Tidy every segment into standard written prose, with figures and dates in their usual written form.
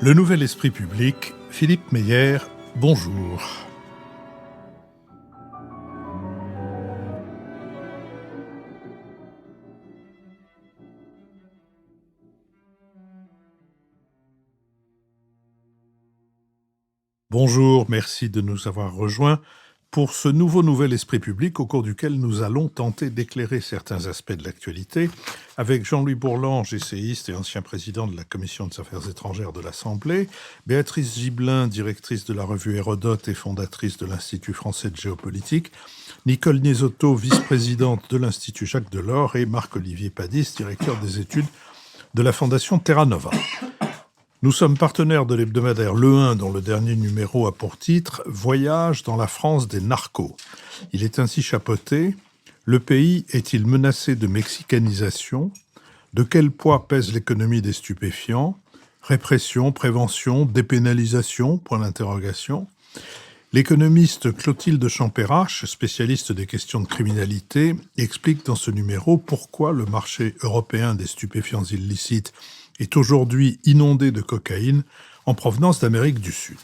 Le Nouvel Esprit Public, Philippe Meyer, bonjour. Bonjour, merci de nous avoir rejoints pour ce Nouvel Esprit Public au cours duquel nous allons tenter d'éclairer certains aspects de l'actualité avec Jean-Louis Bourlange, essayiste et ancien président de la Commission des Affaires étrangères de l'Assemblée, Béatrice Gibelin, directrice de la revue Hérodote et fondatrice de l'Institut français de géopolitique, Nicole Niesotto, vice-présidente de l'Institut Jacques Delors et Marc-Olivier Padis, directeur des études de la Fondation Terra Nova. Nous sommes partenaires de l'hebdomadaire Le 1, dont le dernier numéro a pour titre « Voyage dans la France des narcos ». Il est ainsi chapeauté « Le pays est-il menacé de mexicanisation ? De quel poids pèse l'économie des stupéfiants ? Répression, prévention, dépénalisation ? Point d'interrogation. L'économiste Clotilde Champérache, spécialiste des questions de criminalité, explique dans ce numéro pourquoi le marché européen des stupéfiants illicites est aujourd'hui inondé de cocaïne en provenance d'Amérique du Sud.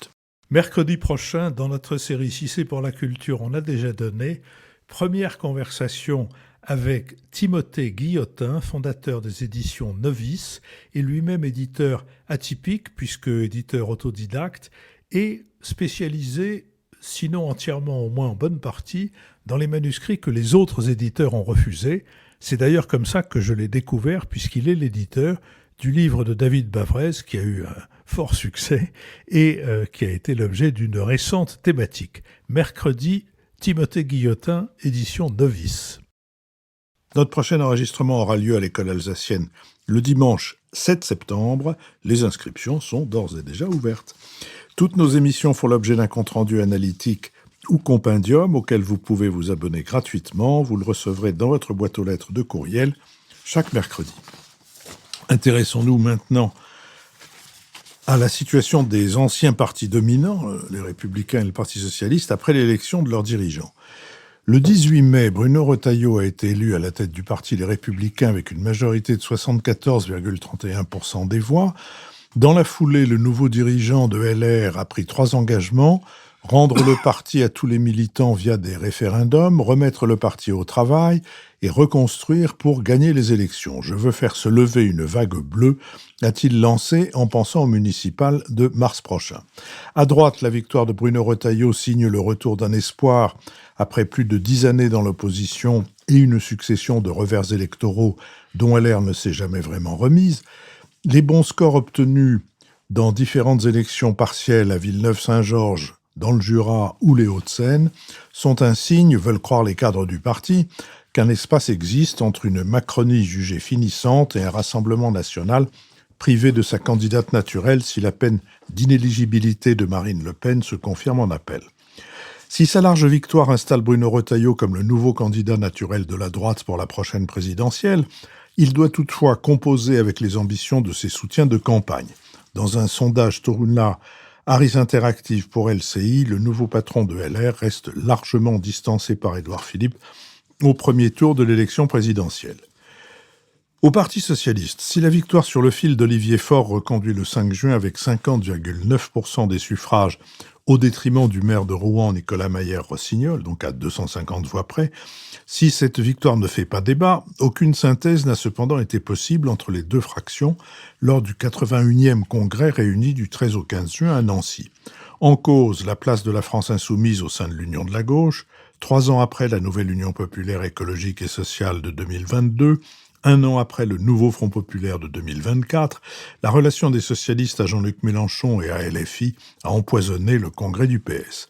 Mercredi prochain, dans notre série Si c'est pour la culture, on a déjà donné, première conversation avec Timothée Guillotin, fondateur des éditions Novice et lui-même éditeur atypique, puisque éditeur autodidacte, et spécialisé, sinon entièrement au moins en bonne partie, dans les manuscrits que les autres éditeurs ont refusés. C'est d'ailleurs comme ça que je l'ai découvert, puisqu'il est l'éditeur du livre de David Bavrez, qui a eu un fort succès et qui a été l'objet d'une récente thématique. Mercredi, Timothée Guillotin, édition Novice. Notre prochain enregistrement aura lieu à l'école alsacienne le dimanche 7 septembre. Les inscriptions sont d'ores et déjà ouvertes. Toutes nos émissions font l'objet d'un compte-rendu analytique ou compendium auquel vous pouvez vous abonner gratuitement. Vous le recevrez dans votre boîte aux lettres de courriel chaque mercredi. Intéressons-nous maintenant à la situation des anciens partis dominants, les Républicains et le Parti socialiste, après l'élection de leurs dirigeants. Le 18 mai, Bruno Retailleau a été élu à la tête du Parti Les Républicains avec une majorité de 74,31% des voix. Dans la foulée, le nouveau dirigeant de LR a pris 3 engagements: rendre le parti à tous les militants via des référendums, remettre le parti au travail et reconstruire pour gagner les élections. Je veux faire se lever une vague bleue, a-t-il lancé en pensant au municipal de mars prochain. À droite, la victoire de Bruno Retailleau signe le retour d'un espoir après plus de 10 années dans l'opposition et une succession de revers électoraux dont LR ne s'est jamais vraiment remise. Les bons scores obtenus dans différentes élections partielles à Villeneuve-Saint-Georges, dans le Jura ou les Hauts-de-Seine, sont un signe, veulent croire les cadres du parti, qu'un espace existe entre une Macronie jugée finissante et un Rassemblement national privé de sa candidate naturelle si la peine d'inéligibilité de Marine Le Pen se confirme en appel. Si sa large victoire installe Bruno Retailleau comme le nouveau candidat naturel de la droite pour la prochaine présidentielle, il doit toutefois composer avec les ambitions de ses soutiens de campagne. Dans un sondage Toruna Harris Interactive pour LCI, le nouveau patron de LR reste largement distancé par Édouard Philippe au premier tour de l'élection présidentielle. Au Parti socialiste, si la victoire sur le fil d'Olivier Faure reconduit le 5 juin avec 50,9% des suffrages au détriment du maire de Rouen, Nicolas Mayer-Rossignol, donc à 250 voix près, si cette victoire ne fait pas débat, aucune synthèse n'a cependant été possible entre les deux fractions lors du 81e congrès réuni du 13 au 15 juin à Nancy. En cause, la place de la France insoumise au sein de l'Union de la gauche, 3 ans après la nouvelle Union populaire écologique et sociale de 2022, 1 an après le nouveau Front populaire de 2024, la relation des socialistes à Jean-Luc Mélenchon et à LFI a empoisonné le congrès du PS.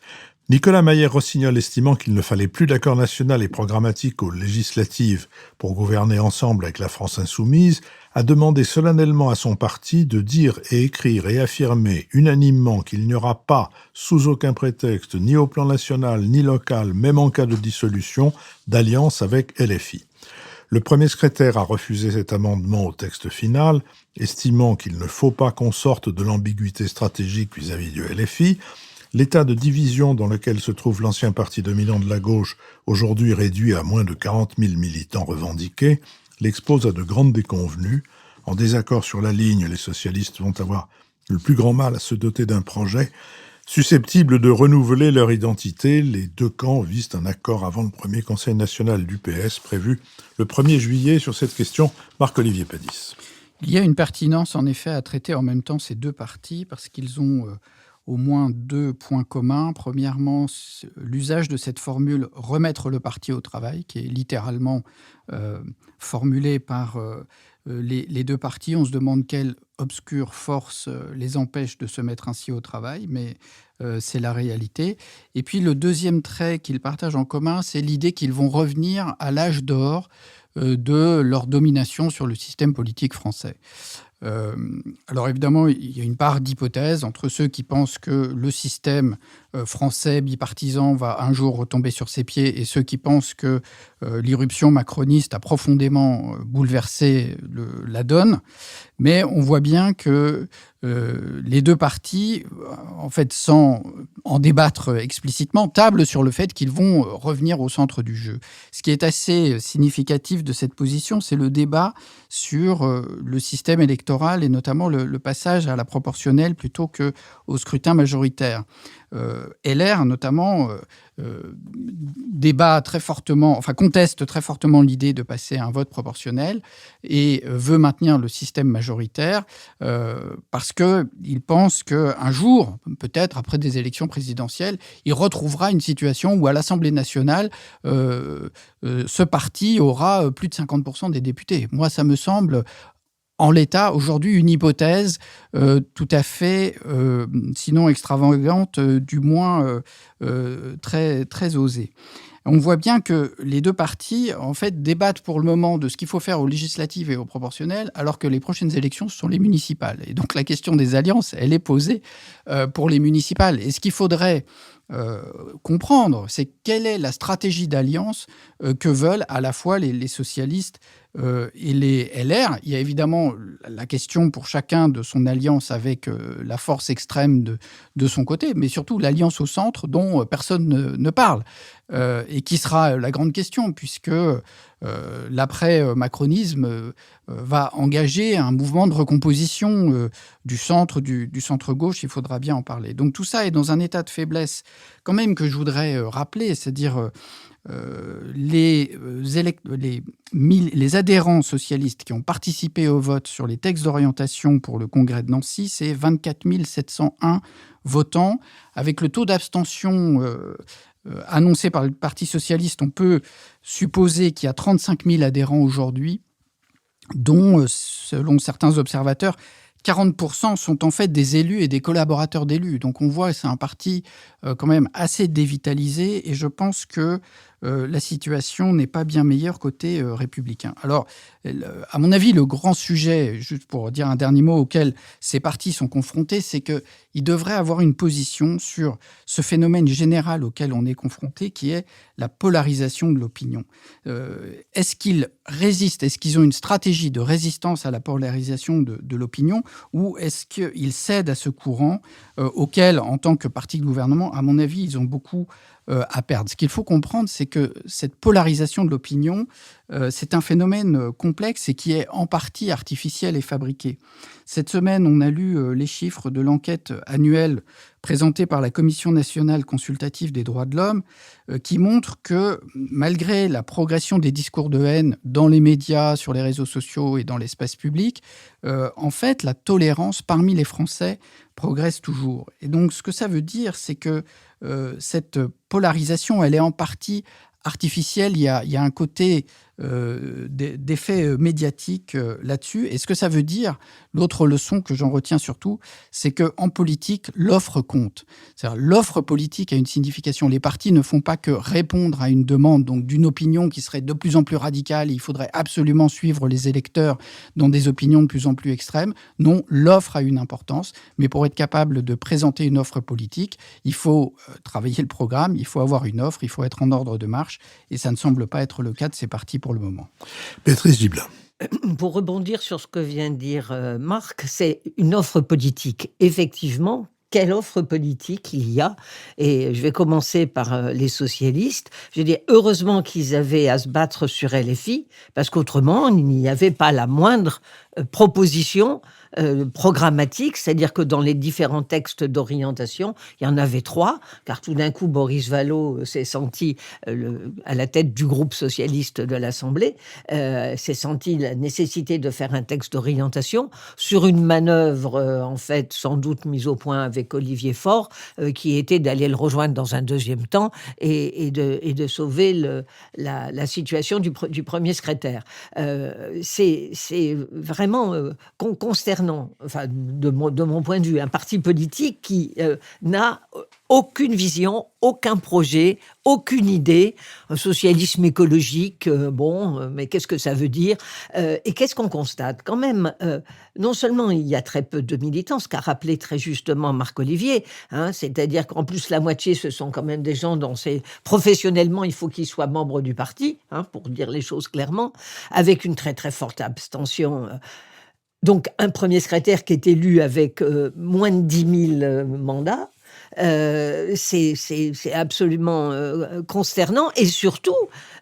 Nicolas Mayer-Rossignol, estimant qu'il ne fallait plus d'accord national et programmatique aux législatives pour gouverner ensemble avec la France insoumise, a demandé solennellement à son parti de dire et écrire et affirmer unanimement qu'il n'y aura pas, sous aucun prétexte, ni au plan national ni local, même en cas de dissolution, d'alliance avec LFI. Le premier secrétaire a refusé cet amendement au texte final, estimant qu'il ne faut pas qu'on sorte de l'ambiguïté stratégique vis-à-vis du LFI. L'état de division dans lequel se trouve l'ancien parti dominant de la gauche, aujourd'hui réduit à moins de 40 000 militants revendiqués, l'expose à de grandes déconvenues. En désaccord sur la ligne, les socialistes vont avoir le plus grand mal à se doter d'un projet susceptible de renouveler leur identité. Les deux camps visent un accord avant le premier Conseil national du PS prévu le 1er juillet sur cette question. Marc-Olivier Padis. Il y a une pertinence, en effet, à traiter en même temps ces deux partis parce qu'ils ont au moins deux points communs. Premièrement, l'usage de cette formule « remettre le parti au travail », qui est littéralement formulée par les deux partis. On se demande quelle obscure force les empêche de se mettre ainsi au travail, mais c'est la réalité. Et puis le deuxième trait qu'ils partagent en commun, c'est l'idée qu'ils vont revenir à l'âge d'or de leur domination sur le système politique français. Alors évidemment, il y a une part d'hypothèse entre ceux qui pensent que le système français bipartisan va un jour retomber sur ses pieds et ceux qui pensent que l'irruption macroniste a profondément bouleversé la donne. Mais on voit bien que les deux partis, en fait, sans en débattre explicitement, tablent sur le fait qu'ils vont revenir au centre du jeu. Ce qui est assez significatif de cette position, c'est le débat sur le système électoral et notamment le passage à la proportionnelle plutôt qu'au scrutin majoritaire. LR, notamment, débat très fortement, conteste très fortement l'idée de passer à un vote proportionnel et veut maintenir le système majoritaire parce qu'il pense qu'un jour, peut-être après des élections présidentielles, il retrouvera une situation où à l'Assemblée nationale, ce parti aura plus de 50% des députés. Moi, ça me semble en l'état, aujourd'hui, une hypothèse tout à fait, sinon extravagante, du moins très, très osée. On voit bien que les deux partis, en fait, débattent pour le moment de ce qu'il faut faire aux législatives et aux proportionnelles, alors que les prochaines élections, ce sont les municipales. Et donc, la question des alliances, elle est posée pour les municipales. Et ce qu'il faudrait comprendre, c'est quelle est la stratégie d'alliance que veulent à la fois les socialistes et les LR. Il y a évidemment la question pour chacun de son alliance avec la force extrême de son côté, mais surtout l'alliance au centre dont personne ne parle et qui sera la grande question puisque l'après-macronisme va engager un mouvement de recomposition du centre-gauche, il faudra bien en parler. Donc tout ça est dans un état de faiblesse quand même que je voudrais rappeler, c'est-à-dire les adhérents socialistes qui ont participé au vote sur les textes d'orientation pour le congrès de Nancy, c'est 24 701 votants. Avec le taux d'abstention annoncé par le Parti socialiste, on peut supposer qu'il y a 35 000 adhérents aujourd'hui, dont, selon certains observateurs, 40% sont en fait des élus et des collaborateurs d'élus. Donc on voit que c'est un parti quand même assez dévitalisé et je pense que la situation n'est pas bien meilleure côté républicain. Alors, à mon avis, le grand sujet, juste pour dire un dernier mot, auquel ces partis sont confrontés, c'est qu'ils devraient avoir une position sur ce phénomène général auquel on est confronté, qui est la polarisation de l'opinion. Est-ce qu'ils résistent? Est-ce qu'ils ont une stratégie de résistance à la polarisation de l'opinion? Ou est-ce qu'ils cèdent à ce courant auquel, en tant que parti de gouvernement, à mon avis, ils ont beaucoup à perdre. Ce qu'il faut comprendre, c'est que cette polarisation de l'opinion, c'est un phénomène complexe et qui est en partie artificiel et fabriqué. Cette semaine, on a lu les chiffres de l'enquête annuelle présentée par la Commission nationale consultative des droits de l'homme qui montre que malgré la progression des discours de haine dans les médias, sur les réseaux sociaux et dans l'espace public, en fait, la tolérance parmi les Français progresse toujours. Et donc, ce que ça veut dire, c'est que cette polarisation, elle est en partie artificielle. Il y a un côté d'effet médiatique là-dessus. Et ce que ça veut dire, l'autre leçon que j'en retiens surtout, c'est qu'en politique, l'offre compte. C'est-à-dire, l'offre politique a une signification. Les partis ne font pas que répondre à une demande, donc d'une opinion qui serait de plus en plus radicale. Il faudrait absolument suivre les électeurs dans des opinions de plus en plus extrêmes. Non, l'offre a une importance. Mais pour être capable de présenter une offre politique, il faut travailler le programme, il faut avoir une offre, il faut être en ordre de marche. Et ça ne semble pas être le cas de ces partis pour le moment. Béatrice Gibelin. Pour rebondir sur ce que vient de dire Marc, c'est une offre politique. Effectivement, quelle offre politique il y a? Et je vais commencer par les socialistes. Je dis heureusement qu'ils avaient à se battre sur LFI, parce qu'autrement, il n'y avait pas la moindre proposition programmatique, c'est-à-dire que dans les différents textes d'orientation, il y en avait 3, car tout d'un coup, Boris Vallaud s'est senti à la tête du groupe socialiste de l'Assemblée, s'est senti la nécessité de faire un texte d'orientation sur une manœuvre, en fait, sans doute mise au point avec Olivier Faure, qui était d'aller le rejoindre dans un deuxième temps et de sauver la situation du premier secrétaire. C'est vraiment consternant, enfin, de mon point de vue, un parti politique qui n'a aucune vision, aucun projet, aucune idée. Un socialisme écologique, mais qu'est-ce que ça veut dire? Et qu'est-ce qu'on constate? Quand même, non seulement il y a très peu de militants, ce qu'a rappelé très justement Marc-Olivier, c'est-à-dire qu'en plus la moitié, ce sont quand même des gens dont professionnellement, il faut qu'ils soient membres du parti, pour dire les choses clairement, avec une très très forte abstention. Donc un premier secrétaire qui est élu avec moins de 10 000 mandats, c'est absolument consternant, et surtout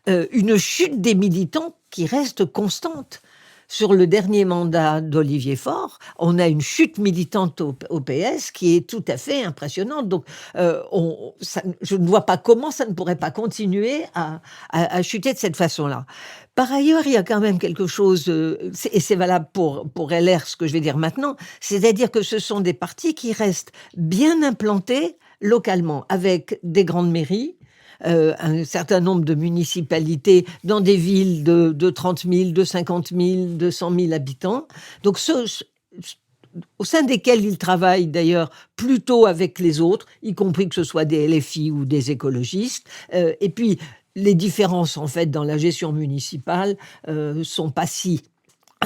une chute des militants qui reste constante. Sur le dernier mandat d'Olivier Faure, on a une chute militante au PS qui est tout à fait impressionnante. Donc, je ne vois pas comment ça ne pourrait pas continuer à chuter de cette façon-là. Par ailleurs, il y a quand même quelque chose, et c'est valable pour LR, ce que je vais dire maintenant, c'est-à-dire que ce sont des partis qui restent bien implantés localement, avec des grandes mairies, un certain nombre de municipalités dans des villes de 30 000, de 50 000, de 100 000 habitants. Donc, au sein desquels ils travaillent d'ailleurs plutôt avec les autres, y compris que ce soit des LFI ou des écologistes. Et puis, les différences, en fait, dans la gestion municipale sont pas si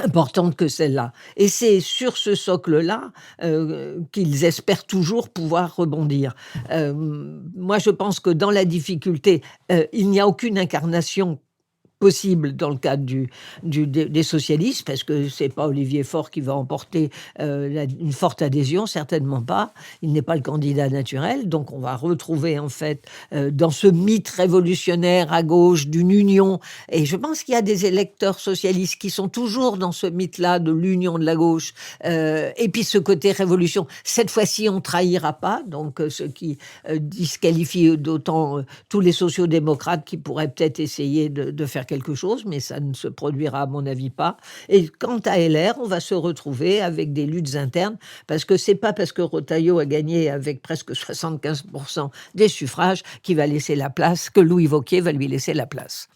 importante que celle-là. Et c'est sur ce socle-là qu'ils espèrent toujours pouvoir rebondir. Moi, je pense que dans la difficulté, il n'y a aucune incarnation possible dans le cadre des socialistes, parce que c'est pas Olivier Faure qui va emporter une forte adhésion, certainement pas. Il n'est pas le candidat naturel, donc on va retrouver en fait dans ce mythe révolutionnaire à gauche d'une union, et je pense qu'il y a des électeurs socialistes qui sont toujours dans ce mythe-là de l'union de la gauche, et puis ce côté révolution. Cette fois-ci, on trahira pas, donc ce qui disqualifie d'autant tous les sociodémocrates qui pourraient peut-être essayer de faire quelque chose, mais ça ne se produira à mon avis pas. Et quant à LR, on va se retrouver avec des luttes internes, parce que c'est pas parce que Retailleau a gagné avec presque 75% des suffrages qu'il va laisser la place, que Louis Wauquiez va lui laisser la place.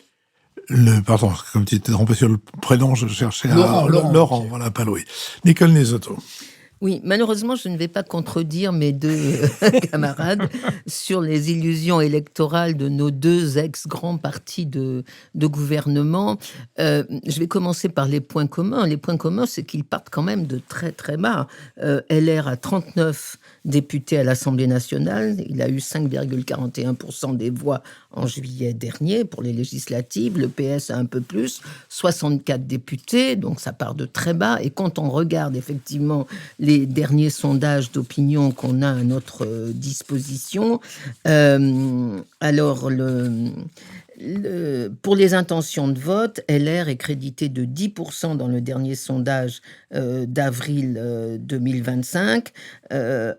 Pardon, comme tu étais trompé sur le prénom, je cherchais Laurent, voilà, pas Louis. Nicole Nesotto. Oui, malheureusement, je ne vais pas contredire mes deux camarades sur les illusions électorales de nos deux ex-grands partis de gouvernement. Je vais commencer par les points communs. Les points communs, c'est qu'ils partent quand même de très très bas. LR a 39 député à l'Assemblée nationale. Il a eu 5,41% des voix en juillet dernier pour les législatives. Le PS a un peu plus, 64 députés, donc ça part de très bas. Et quand on regarde effectivement les derniers sondages d'opinion qu'on a à notre disposition, alors pour les intentions de vote, LR est crédité de 10% dans le dernier sondage d'avril 2025,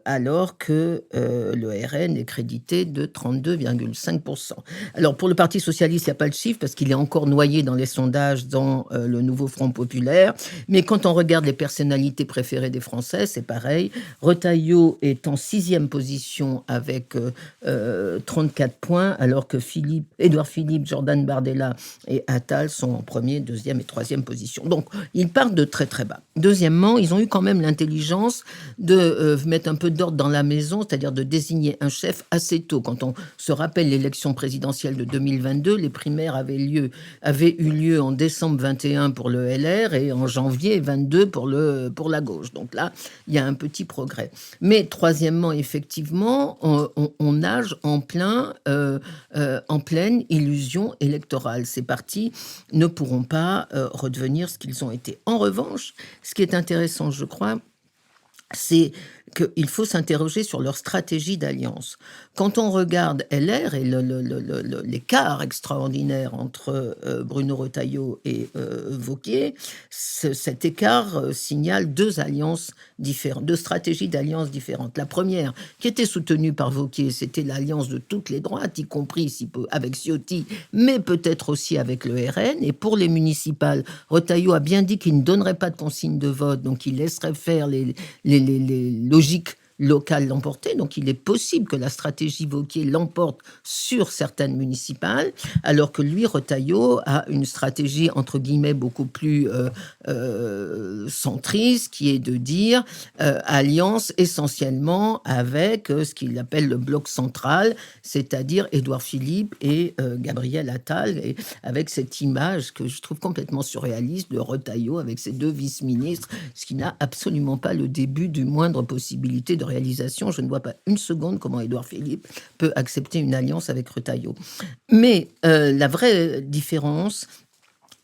alors que le RN est crédité de 32,5%. Alors pour le Parti socialiste, il n'y a pas le chiffre parce qu'il est encore noyé dans les sondages dans le nouveau Front populaire. Mais quand on regarde les personnalités préférées des Français, c'est pareil. Retailleau est en 6e position avec 34 points, alors que Édouard Philippe, Jordan Bardella et Attal sont en 1er, 2e et 3e position. Donc, ils partent de très très bas. Deuxièmement, ils ont eu quand même l'intelligence de mettre un peu d'ordre dans la maison, c'est-à-dire de désigner un chef assez tôt. Quand on se rappelle l'élection présidentielle de 2022, les primaires avaient eu lieu en décembre 21 pour le LR et en janvier 22 pour la gauche. Donc là, il y a un petit progrès. Mais troisièmement, effectivement, on nage en pleine illusion électorale. Ces partis ne pourront pas redevenir ce qu'ils ont été. En revanche, ce qui est intéressant, je crois, c'est qu'il faut s'interroger sur leur stratégie d'alliance. Quand on regarde LR et l'écart extraordinaire entre Bruno Retailleau et Wauquiez, cet écart signale deux alliances différentes, deux stratégies d'alliance différentes. La première, qui était soutenue par Wauquiez, c'était l'alliance de toutes les droites, y compris avec Ciotti, mais peut-être aussi avec le RN. Et pour les municipales, Retailleau a bien dit qu'il ne donnerait pas de consigne de vote, donc il laisserait faire les logiques locales l'emporter. Donc il est possible que la stratégie Wauquiez l'emporte sur certaines municipales, alors que lui, Retailleau, a une stratégie entre guillemets beaucoup plus centriste, qui est de dire alliance essentiellement avec ce qu'il appelle le bloc central, c'est-à-dire Édouard Philippe et Gabriel Attal, et avec cette image que je trouve complètement surréaliste de Retailleau avec ses deux vice-ministres, ce qui n'a absolument pas le début du moindre possibilité de réalisation. Je ne vois pas une seconde comment Édouard Philippe peut accepter une alliance avec Retailleau. Mais la vraie différence,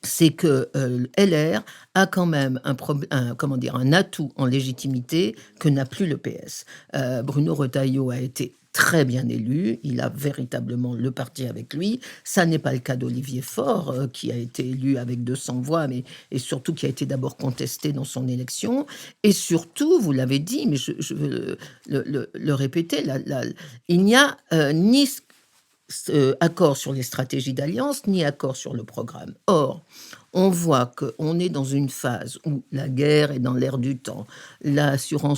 c'est que LR a quand même un atout en légitimité que n'a plus le PS. Bruno Retailleau a été très bien élu, il a véritablement le parti avec lui. Ça n'est pas le cas d'Olivier Faure, qui a été élu avec 200 voix, et surtout qui a été d'abord contesté dans son élection. Et surtout, vous l'avez dit, mais je veux le répéter, il n'y a ni accord sur les stratégies d'alliance, ni accord sur le programme. Or, on voit qu'on est dans une phase où la guerre est dans l'air du temps, l'ascenseur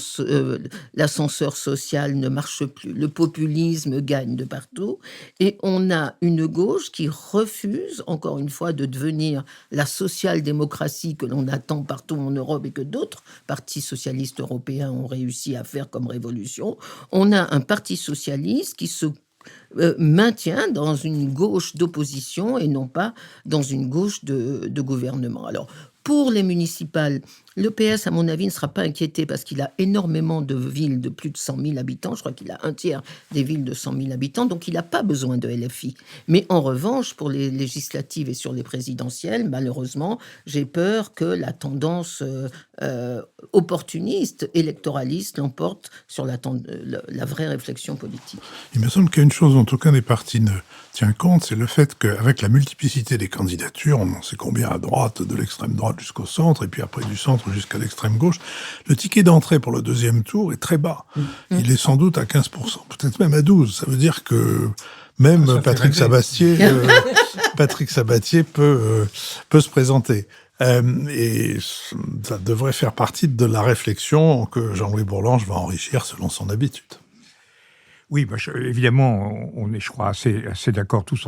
social ne marche plus, le populisme gagne de partout, et on a une gauche qui refuse, encore une fois, de devenir la social-démocratie que l'on attend partout en Europe et que d'autres partis socialistes européens ont réussi à faire comme révolution. On a un parti socialiste qui se maintient dans une gauche d'opposition et non pas dans une gauche de gouvernement. Alors, pour les municipales, le PS, à mon avis, ne sera pas inquiété parce qu'il a énormément de villes de plus de 100 000 habitants. Je crois qu'il a un tiers des villes de 100 000 habitants, donc il n'a pas besoin de LFI. Mais en revanche, pour les législatives et sur les présidentielles, malheureusement, j'ai peur que la tendance opportuniste, électoraliste, l'emporte sur la vraie réflexion politique. Il me semble qu'il y a une chose dont aucun des partis ne tient compte, c'est le fait qu'avec la multiplicité des candidatures, on en sait combien à droite, de l'extrême droite jusqu'au centre, et puis après du centre jusqu'à l'extrême gauche, le ticket d'entrée pour le deuxième tour est très bas. Il est sans doute à 15%, peut-être même à 12%. Ça veut dire que même Patrick Sabatier peut se présenter. Et ça devrait faire partie de la réflexion que Jean-Louis Bourlanges va enrichir selon son habitude. Oui, évidemment, on est, je crois, assez d'accord tous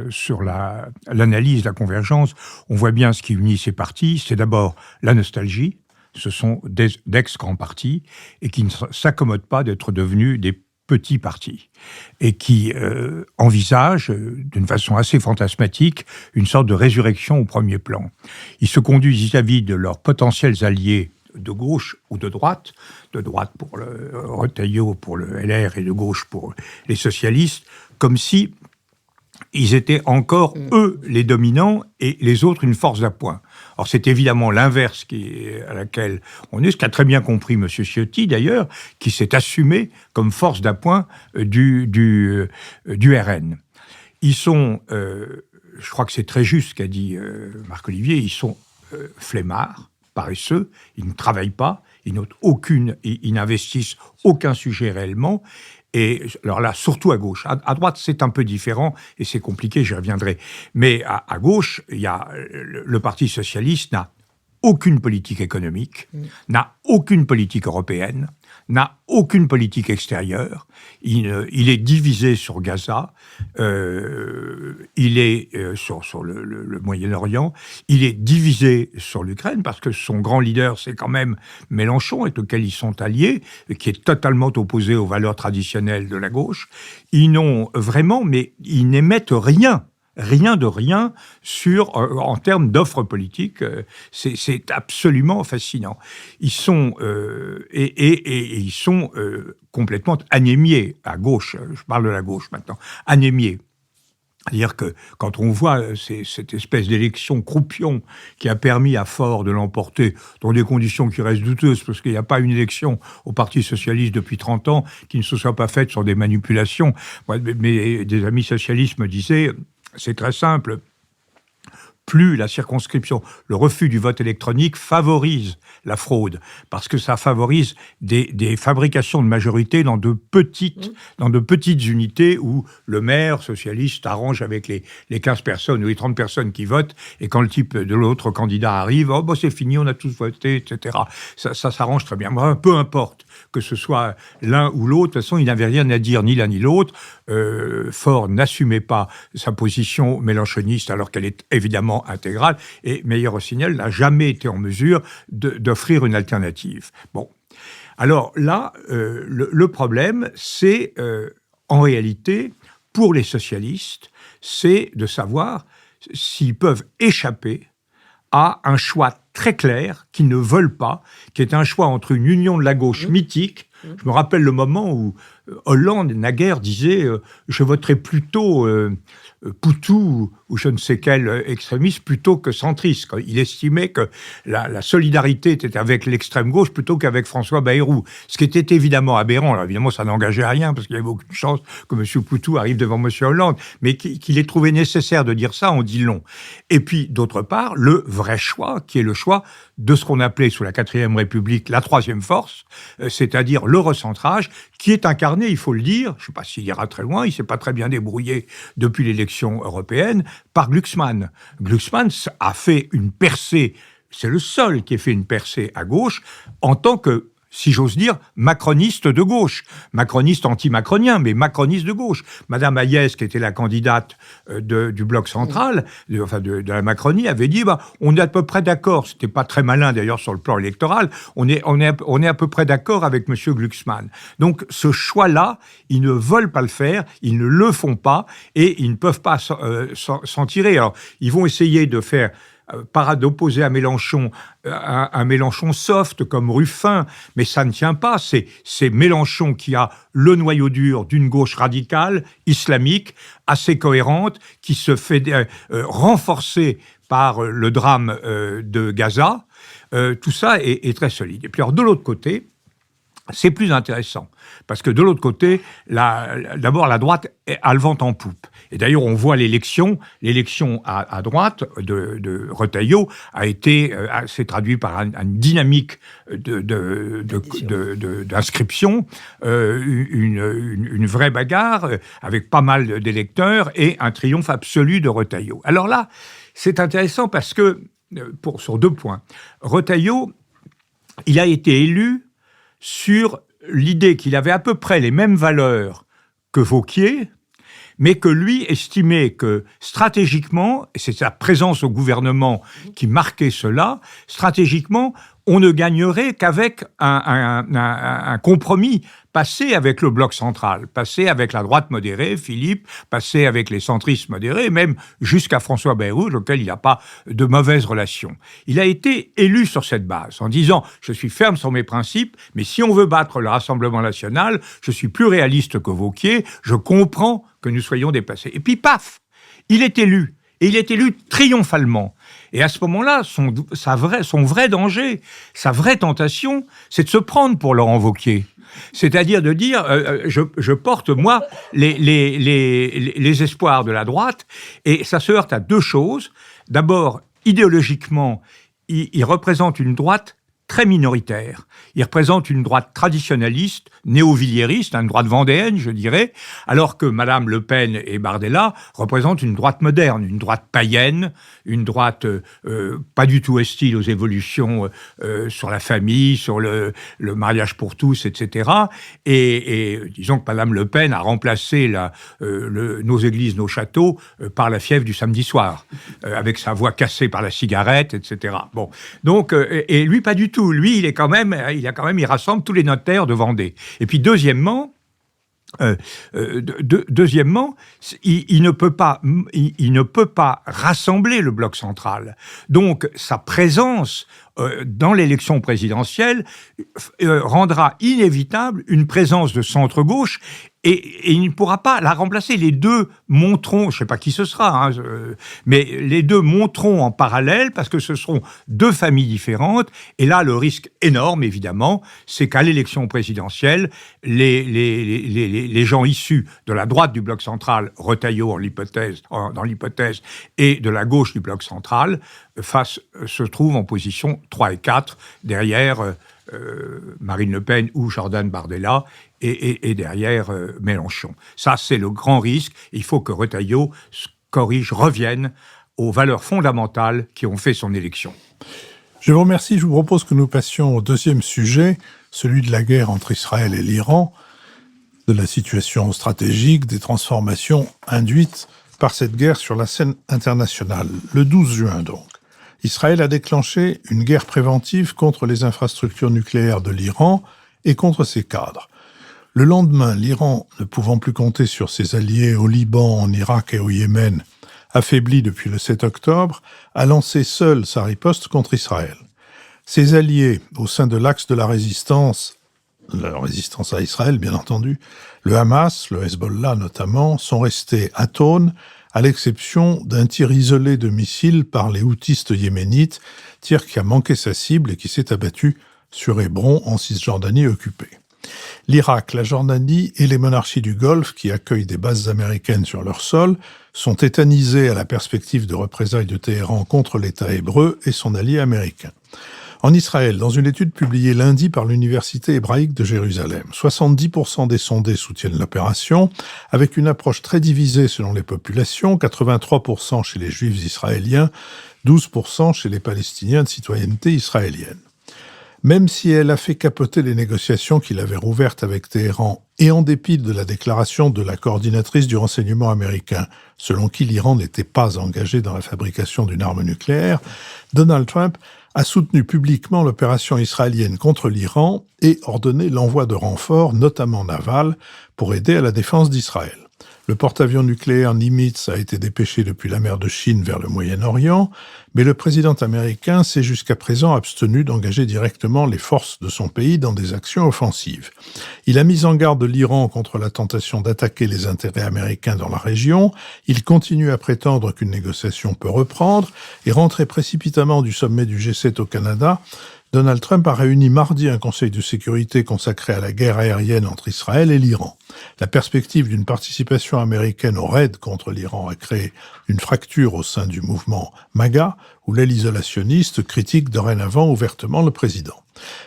sur l'analyse, la convergence. On voit bien ce qui unit ces partis. C'est d'abord la nostalgie. Ce sont d'ex-grands partis et qui ne s'accommodent pas d'être devenus des petits partis et qui envisagent d'une façon assez fantasmatique une sorte de résurrection au premier plan. Ils se conduisent vis-à-vis de leurs potentiels alliés de gauche ou de droite pour le Retailleau, pour le LR, et de gauche pour les socialistes, comme si ils étaient encore, eux, les dominants et les autres une force d'appoint. Or, c'est évidemment l'inverse à laquelle on est, ce qu'a très bien compris M. Ciotti, d'ailleurs, qui s'est assumé comme force d'appoint du RN. Ils sont, je crois que c'est très juste ce qu'a dit Marc-Olivier, ils sont flemmards, paresseux, ils ne travaillent pas, ils n'investissent aucun sujet réellement. Et alors là, surtout à gauche. À droite, c'est un peu différent et c'est compliqué, j'y reviendrai. Mais à gauche, il y a le Parti socialiste n'a aucune politique économique, n'a aucune politique européenne, n'a aucune politique extérieure. Il est divisé sur Gaza, il est sur le Moyen-Orient, il est divisé sur l'Ukraine, parce que son grand leader, c'est quand même Mélenchon, avec lequel ils sont alliés, qui est totalement opposé aux valeurs traditionnelles de la gauche. Ils n'ont vraiment, mais ils n'émettent rien de rien en termes d'offres politiques. C'est absolument fascinant. Ils sont ils sont complètement anémiés à gauche. Je parle de la gauche maintenant. Anémiés. C'est-à-dire que quand on voit cette espèce d'élection croupion qui a permis à Faure de l'emporter dans des conditions qui restent douteuses, parce qu'il n'y a pas une élection au Parti socialiste depuis 30 ans qui ne se soit pas faite sur des manipulations. Moi, mais des amis socialistes me disaient, c'est très simple, plus la circonscription, le refus du vote électronique favorise la fraude, parce que ça favorise des fabrications de majorité dans de petites unités où le maire socialiste arrange avec les 15 personnes ou les 30 personnes qui votent, et quand le type de l'autre candidat arrive, oh bah c'est fini, on a tous voté, etc. Ça s'arrange très bien. Moi, peu importe que ce soit l'un ou l'autre, de toute façon, il n'avait rien à dire, ni l'un ni l'autre. Faure n'assumait pas sa position mélenchoniste, alors qu'elle est évidemment intégrale, et Meyer-Rossignol n'a jamais été en mesure d'offrir une alternative. Bon. Alors là, le problème, c'est, en réalité, pour les socialistes, c'est de savoir s'ils peuvent échapper à un choix très clair qu'ils ne veulent pas, qui est un choix entre une union de la gauche mythique. Je me rappelle le moment où Hollande, naguère, disait « je voterai plutôt Poutou ou je ne sais quel extrémiste plutôt que centriste ». Il estimait que la solidarité était avec l'extrême gauche plutôt qu'avec François Bayrou, ce qui était évidemment aberrant. Alors évidemment, ça n'engageait à rien parce qu'il n'y avait aucune chance que M. Poutou arrive devant M. Hollande, mais qu'il ait trouvé nécessaire de dire ça, on dit long. Et puis, d'autre part, le vrai choix, qui est le choix de ce qu'on appelait sous la 4e République la troisième force, c'est-à-dire le recentrage, qui est incarné, il faut le dire, je ne sais pas s'il ira très loin, il ne s'est pas très bien débrouillé depuis l'élection européenne, par Glucksmann. Glucksmann a fait une percée, c'est le seul qui ait fait une percée à gauche, en tant que, si j'ose dire, macroniste de gauche. Macroniste anti-macronien, mais macroniste de gauche. Madame Hayes, qui était la candidate du bloc central, de la Macronie, avait dit on est à peu près d'accord. C'était pas très malin d'ailleurs sur le plan électoral. On est à peu près d'accord avec M. Glucksmann. Donc ce choix-là, ils ne veulent pas le faire, ils ne le font pas et ils ne peuvent pas s'en tirer. Alors ils vont essayer de faire d'opposer à Mélenchon un Mélenchon soft comme Ruffin, mais ça ne tient pas. C'est Mélenchon qui a le noyau dur d'une gauche radicale, islamique, assez cohérente, qui se fait renforcer par le drame de Gaza. Tout ça est très solide. Et puis alors, de l'autre côté, c'est plus intéressant, parce que de l'autre côté, d'abord la droite a le vent en poupe. Et d'ailleurs, on voit l'élection à droite de Retailleau s'est traduit par une dynamique d'inscription, une vraie bagarre avec pas mal d'électeurs et un triomphe absolu de Retailleau. Alors là, c'est intéressant parce que, sur 2 points, Retailleau, il a été élu sur l'idée qu'il avait à peu près les mêmes valeurs que Wauquiez, mais que lui estimait que stratégiquement, et c'est sa présence au gouvernement qui marquait cela, stratégiquement, on ne gagnerait qu'avec un compromis passé avec le bloc central, passé avec la droite modérée, Philippe, passé avec les centristes modérés, même jusqu'à François Bayrou, auquel il n'a pas de mauvaises relations. Il a été élu sur cette base, en disant « je suis ferme sur mes principes, mais si on veut battre le Rassemblement national, je suis plus réaliste que Wauquiez, je comprends que nous soyons dépassés. » Et puis paf, il est élu. Et il est élu triomphalement. Et à ce moment-là, son vrai danger, sa vraie tentation, c'est de se prendre pour Laurent Wauquiez. C'est-à-dire de dire, je porte, moi, les espoirs de la droite, et ça se heurte à 2 choses. D'abord, idéologiquement, il représente une droite très minoritaire. Il représente une droite traditionnaliste, néo-villiériste, une droite vendéenne, je dirais, alors que Madame Le Pen et Bardella représentent une droite moderne, une droite païenne, une droite pas du tout hostile aux évolutions sur la famille, sur le mariage pour tous, etc. Et disons que Madame Le Pen a remplacé nos églises, nos châteaux par la fièvre du samedi soir, avec sa voix cassée par la cigarette, etc. Bon, donc, et lui, pas du tout. Lui, il rassemble tous les notaires de Vendée. Et puis, deuxièmement, il ne peut pas rassembler le bloc central. Donc, sa présence dans l'élection présidentielle rendra inévitable une présence de centre-gauche Et il ne pourra pas la remplacer. Les deux monteront, je ne sais pas qui ce sera, mais les deux monteront en parallèle parce que ce seront deux familles différentes. Et là, le risque énorme, évidemment, c'est qu'à l'élection présidentielle, les gens issus de la droite du bloc central, Retailleau dans l'hypothèse, et de la gauche du bloc central, se trouvent en position 3 et 4, derrière Marine Le Pen ou Jordan Bardella, et derrière Mélenchon. Ça, c'est le grand risque. Il faut que Retailleau revienne aux valeurs fondamentales qui ont fait son élection. Je vous remercie. Je vous propose que nous passions au deuxième sujet, celui de la guerre entre Israël et l'Iran, de la situation stratégique, des transformations induites par cette guerre sur la scène internationale. Le 12 juin, donc, Israël a déclenché une guerre préventive contre les infrastructures nucléaires de l'Iran et contre ses cadres. Le lendemain, l'Iran, ne pouvant plus compter sur ses alliés au Liban, en Irak et au Yémen, affaibli depuis le 7 octobre, a lancé seul sa riposte contre Israël. Ses alliés, au sein de l'axe de la résistance à Israël, bien entendu, le Hamas, le Hezbollah notamment, sont restés atones, à l'exception d'un tir isolé de missiles par les houthistes yéménites, tir qui a manqué sa cible et qui s'est abattu sur Hébron, en Cisjordanie occupée. L'Irak, la Jordanie et les monarchies du Golfe, qui accueillent des bases américaines sur leur sol, sont tétanisés à la perspective de représailles de Téhéran contre l'État hébreu et son allié américain. En Israël, dans une étude publiée lundi par l'Université hébraïque de Jérusalem, 70% des sondés soutiennent l'opération, avec une approche très divisée selon les populations, 83% chez les Juifs israéliens, 12% chez les Palestiniens de citoyenneté israélienne. Même si elle a fait capoter les négociations qu'il avait rouvertes avec Téhéran, et en dépit de la déclaration de la coordinatrice du renseignement américain, selon qui l'Iran n'était pas engagé dans la fabrication d'une arme nucléaire, Donald Trump a soutenu publiquement l'opération israélienne contre l'Iran et ordonné l'envoi de renforts, notamment navals, pour aider à la défense d'Israël. Le porte-avions nucléaire Nimitz a été dépêché depuis la mer de Chine vers le Moyen-Orient, mais le président américain s'est jusqu'à présent abstenu d'engager directement les forces de son pays dans des actions offensives. Il a mis en garde l'Iran contre la tentation d'attaquer les intérêts américains dans la région. Il continue à prétendre qu'une négociation peut reprendre et rentrer précipitamment du sommet du G7 au Canada. Donald Trump a réuni mardi un conseil de sécurité consacré à la guerre aérienne entre Israël et l'Iran. La perspective d'une participation américaine au raid contre l'Iran a créé une fracture au sein du mouvement MAGA, où l'aile isolationniste critique dorénavant ouvertement le président.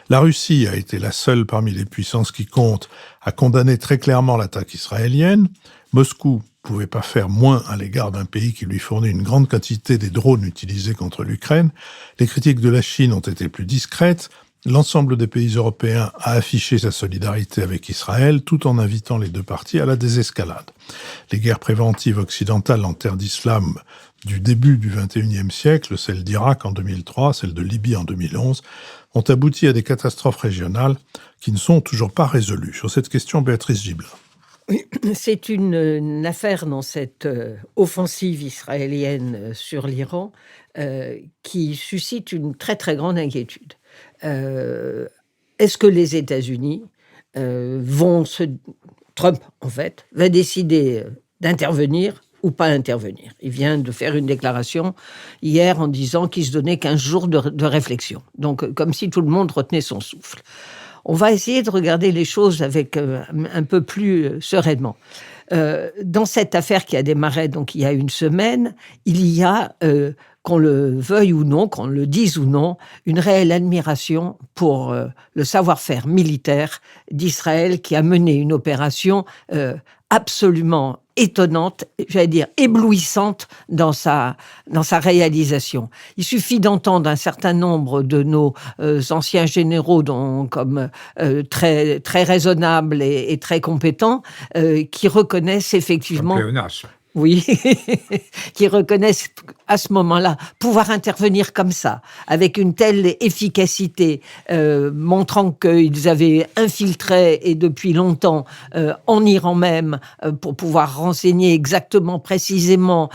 La Russie a été la seule parmi les puissances qui comptent à condamner très clairement l'attaque israélienne. Moscou ne pouvait pas faire moins à l'égard d'un pays qui lui fournit une grande quantité des drones utilisés contre l'Ukraine. Les critiques de la Chine ont été plus discrètes. L'ensemble des pays européens a affiché sa solidarité avec Israël tout en invitant les deux parties à la désescalade. Les guerres préventives occidentales en terre d'islam du début du XXIe siècle, celle d'Irak en 2003, celle de Libye en 2011, ont abouti à des catastrophes régionales qui ne sont toujours pas résolues. Sur cette question, Béatrice Gibelin. Oui, c'est une affaire dans cette offensive israélienne sur l'Iran qui suscite une très très grande inquiétude. Est-ce que les États-Unis Trump, en fait, va décider d'intervenir ou pas intervenir? Il vient de faire une déclaration hier en disant qu'il se donnait 15 jours de réflexion. Donc, comme si tout le monde retenait son souffle. On va essayer de regarder les choses avec un peu plus sereinement. Dans cette affaire qui a démarré donc il y a une semaine, il y a, qu'on le veuille ou non, qu'on le dise ou non, une réelle admiration pour le savoir-faire militaire d'Israël qui a mené une opération absolument étonnante, j'allais dire éblouissante dans sa réalisation. Il suffit d'entendre un certain nombre de nos anciens généraux comme très, très raisonnables et très compétents qui reconnaissent effectivement... Oui, qui reconnaissent à ce moment-là pouvoir intervenir comme ça, avec une telle efficacité, montrant qu'ils avaient infiltré et depuis longtemps en Iran même pour pouvoir renseigner exactement, précisément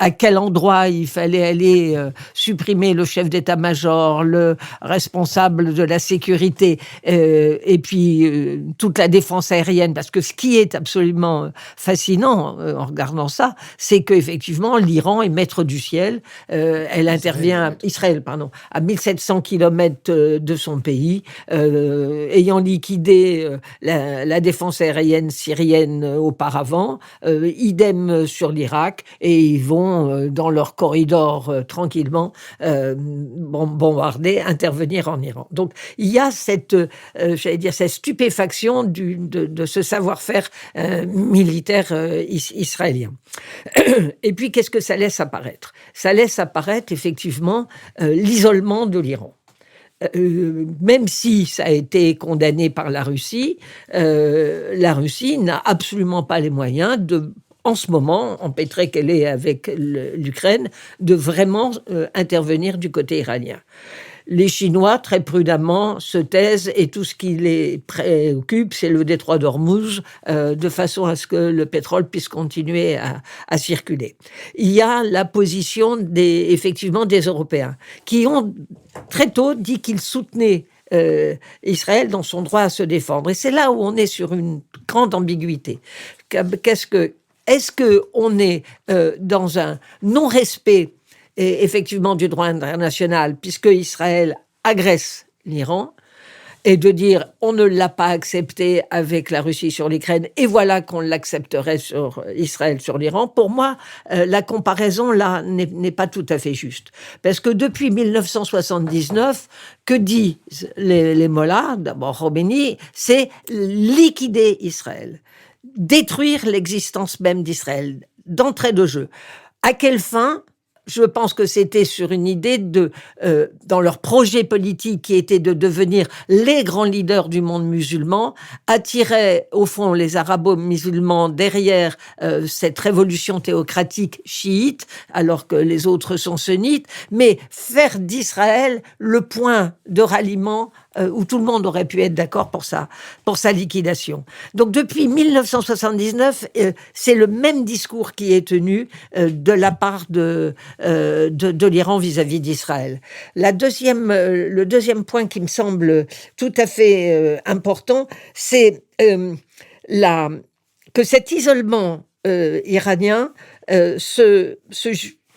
à quel endroit il fallait aller supprimer le chef d'état-major, le responsable de la sécurité, et puis toute la défense aérienne. Parce que ce qui est absolument fascinant en regardant ça, c'est qu'effectivement, l'Iran est maître du ciel. Elle intervient, Israël, à 1700 kilomètres de son pays, ayant liquidé la défense aérienne syrienne auparavant, idem sur l'Irak, et ils vont dans leur corridor tranquillement bombarder, intervenir en Iran. Donc il y a cette stupéfaction de ce savoir-faire militaire israélien. Et puis qu'est-ce que ça laisse apparaître ? Ça laisse apparaître effectivement l'isolement de l'Iran. Même si ça a été condamné par la Russie n'a absolument pas les moyens en ce moment, empêtrée qu'elle est avec l'Ukraine, de vraiment intervenir du côté iranien. Les Chinois, très prudemment, se taisent et tout ce qui les préoccupe, c'est le détroit d'Ormuz, de façon à ce que le pétrole puisse continuer à circuler. Il y a la position effectivement des Européens, qui ont très tôt dit qu'ils soutenaient Israël dans son droit à se défendre. Et c'est là où on est sur une grande ambiguïté. Est-ce qu'on est dans un non-respect effectivement du droit international, puisque Israël agresse l'Iran, et de dire on ne l'a pas accepté avec la Russie sur l'Ukraine, et voilà qu'on l'accepterait sur Israël sur l'Iran. Pour moi, la comparaison là n'est pas tout à fait juste. Parce que depuis 1979, que disent les mollahs, d'abord Khomeini, c'est liquider Israël, détruire l'existence même d'Israël, d'entrée de jeu. À quelle fin ? Je pense que c'était sur une idée dans leur projet politique qui était de devenir les grands leaders du monde musulman, attirer au fond les arabo-musulmans derrière cette révolution théocratique chiite, alors que les autres sont sunnites, mais faire d'Israël le point de ralliement où tout le monde aurait pu être d'accord pour sa liquidation. Donc depuis 1979, c'est le même discours qui est tenu de la part de l'Iran vis-à-vis d'Israël. Le deuxième point qui me semble tout à fait important, c'est que cet isolement iranien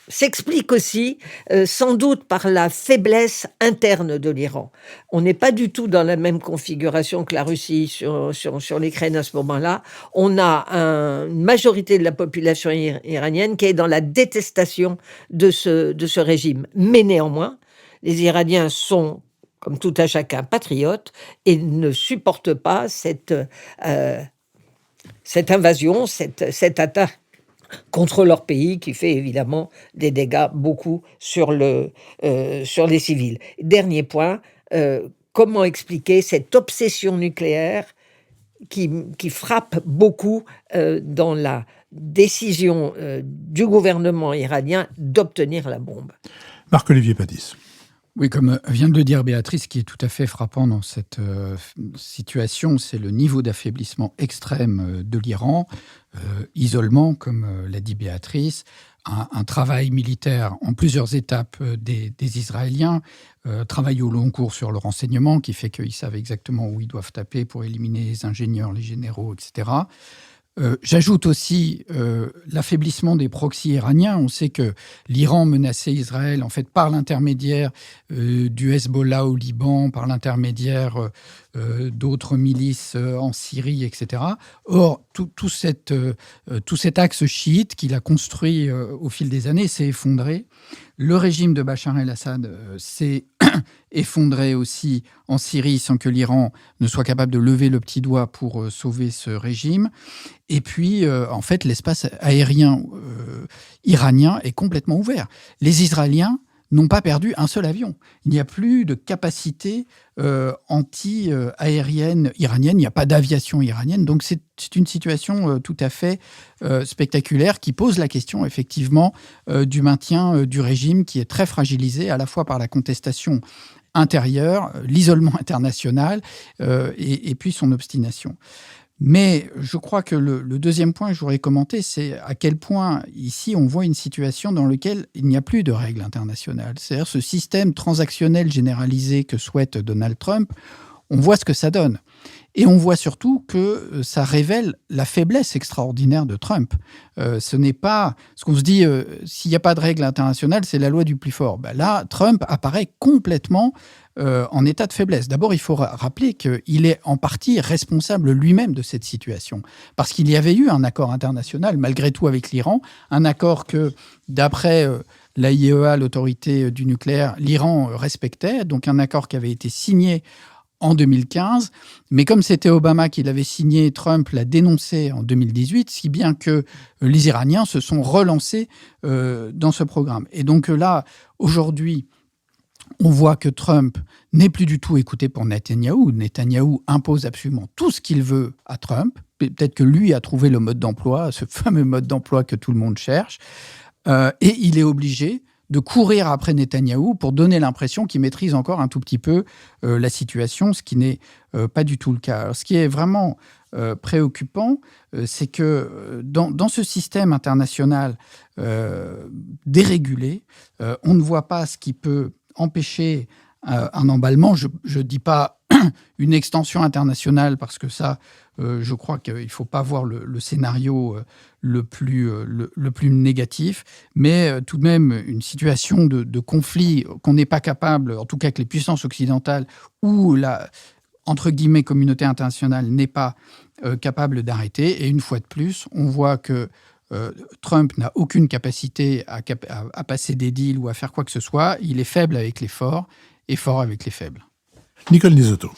s'explique aussi sans doute par la faiblesse interne de l'Iran. On n'est pas du tout dans la même configuration que la Russie sur l'Ukraine à ce moment-là. On a une majorité de la population iranienne qui est dans la détestation de ce régime. Mais néanmoins, les Iraniens sont, comme tout à chacun, patriotes et ne supportent pas cette invasion, cette attaque contre leur pays, qui fait évidemment des dégâts beaucoup sur les civils. Dernier point, comment expliquer cette obsession nucléaire qui frappe beaucoup dans la décision du gouvernement iranien d'obtenir la bombe. Marc-Olivier Padis. Oui, comme vient de le dire Béatrice, ce qui est tout à fait frappant dans cette situation, c'est le niveau d'affaiblissement extrême de l'Iran, isolement, comme l'a dit Béatrice, un travail militaire en plusieurs étapes des Israéliens, travail au long cours sur le renseignement, qui fait qu'ils savent exactement où ils doivent taper pour éliminer les ingénieurs, les généraux, etc. J'ajoute aussi l'affaiblissement des proxys iraniens. On sait que l'Iran menaçait Israël en fait par l'intermédiaire du Hezbollah au Liban, par l'intermédiaire d'autres milices en Syrie, etc. Or, tout cet axe chiite qu'il a construit au fil des années s'est effondré. Le régime de Bachar el-Assad s'est effondré aussi en Syrie sans que l'Iran ne soit capable de lever le petit doigt pour sauver ce régime. Et puis, en fait, l'espace aérien iranien est complètement ouvert. Les Israéliens n'ont pas perdu un seul avion. Il n'y a plus de capacité anti-aérienne iranienne, il n'y a pas d'aviation iranienne. Donc c'est une situation tout à fait spectaculaire qui pose la question effectivement du maintien du régime qui est très fragilisé à la fois par la contestation intérieure, l'isolement international et puis son obstination. Mais je crois que le deuxième point que je voudrais commenter, c'est à quel point, ici, on voit une situation dans laquelle il n'y a plus de règles internationales. C'est-à-dire ce système transactionnel généralisé que souhaite Donald Trump, on voit ce que ça donne. Et on voit surtout que ça révèle la faiblesse extraordinaire de Trump. Ce n'est pas... Ce qu'on se dit, s'il n'y a pas de règles internationales, c'est la loi du plus fort. Ben là, Trump apparaît complètement en état de faiblesse. D'abord, il faut rappeler qu'il est en partie responsable lui-même de cette situation. Parce qu'il y avait eu un accord international, malgré tout, avec l'Iran. Un accord que, d'après l'AIEA, l'autorité du nucléaire, l'Iran respectait. Donc un accord qui avait été signé en 2015, mais comme c'était Obama qui l'avait signé, Trump l'a dénoncé en 2018, si bien que les Iraniens se sont relancés dans ce programme. Et donc là, aujourd'hui, on voit que Trump n'est plus du tout écouté pour Netanyahou. Netanyahou impose absolument tout ce qu'il veut à Trump. Peut-être que lui a trouvé le mode d'emploi, ce fameux mode d'emploi que tout le monde cherche. Et il est obligé de courir après Netanyahou pour donner l'impression qu'il maîtrise encore un tout petit peu la situation, ce qui n'est pas du tout le cas. Alors, ce qui est vraiment préoccupant, c'est que dans ce système international dérégulé, on ne voit pas ce qui peut empêcher un emballement. Je ne dis pas une extension internationale parce que ça, je crois qu'il ne faut pas voir le scénario le plus négatif, mais tout de même une situation de conflit qu'on n'est pas capable, en tout cas que les puissances occidentales ou la, entre guillemets, communauté internationale n'est pas capable d'arrêter. Et une fois de plus, on voit que Trump n'a aucune capacité à passer des deals ou à faire quoi que ce soit. Il est faible avec les forts et fort avec les faibles. Nicole Nisotto.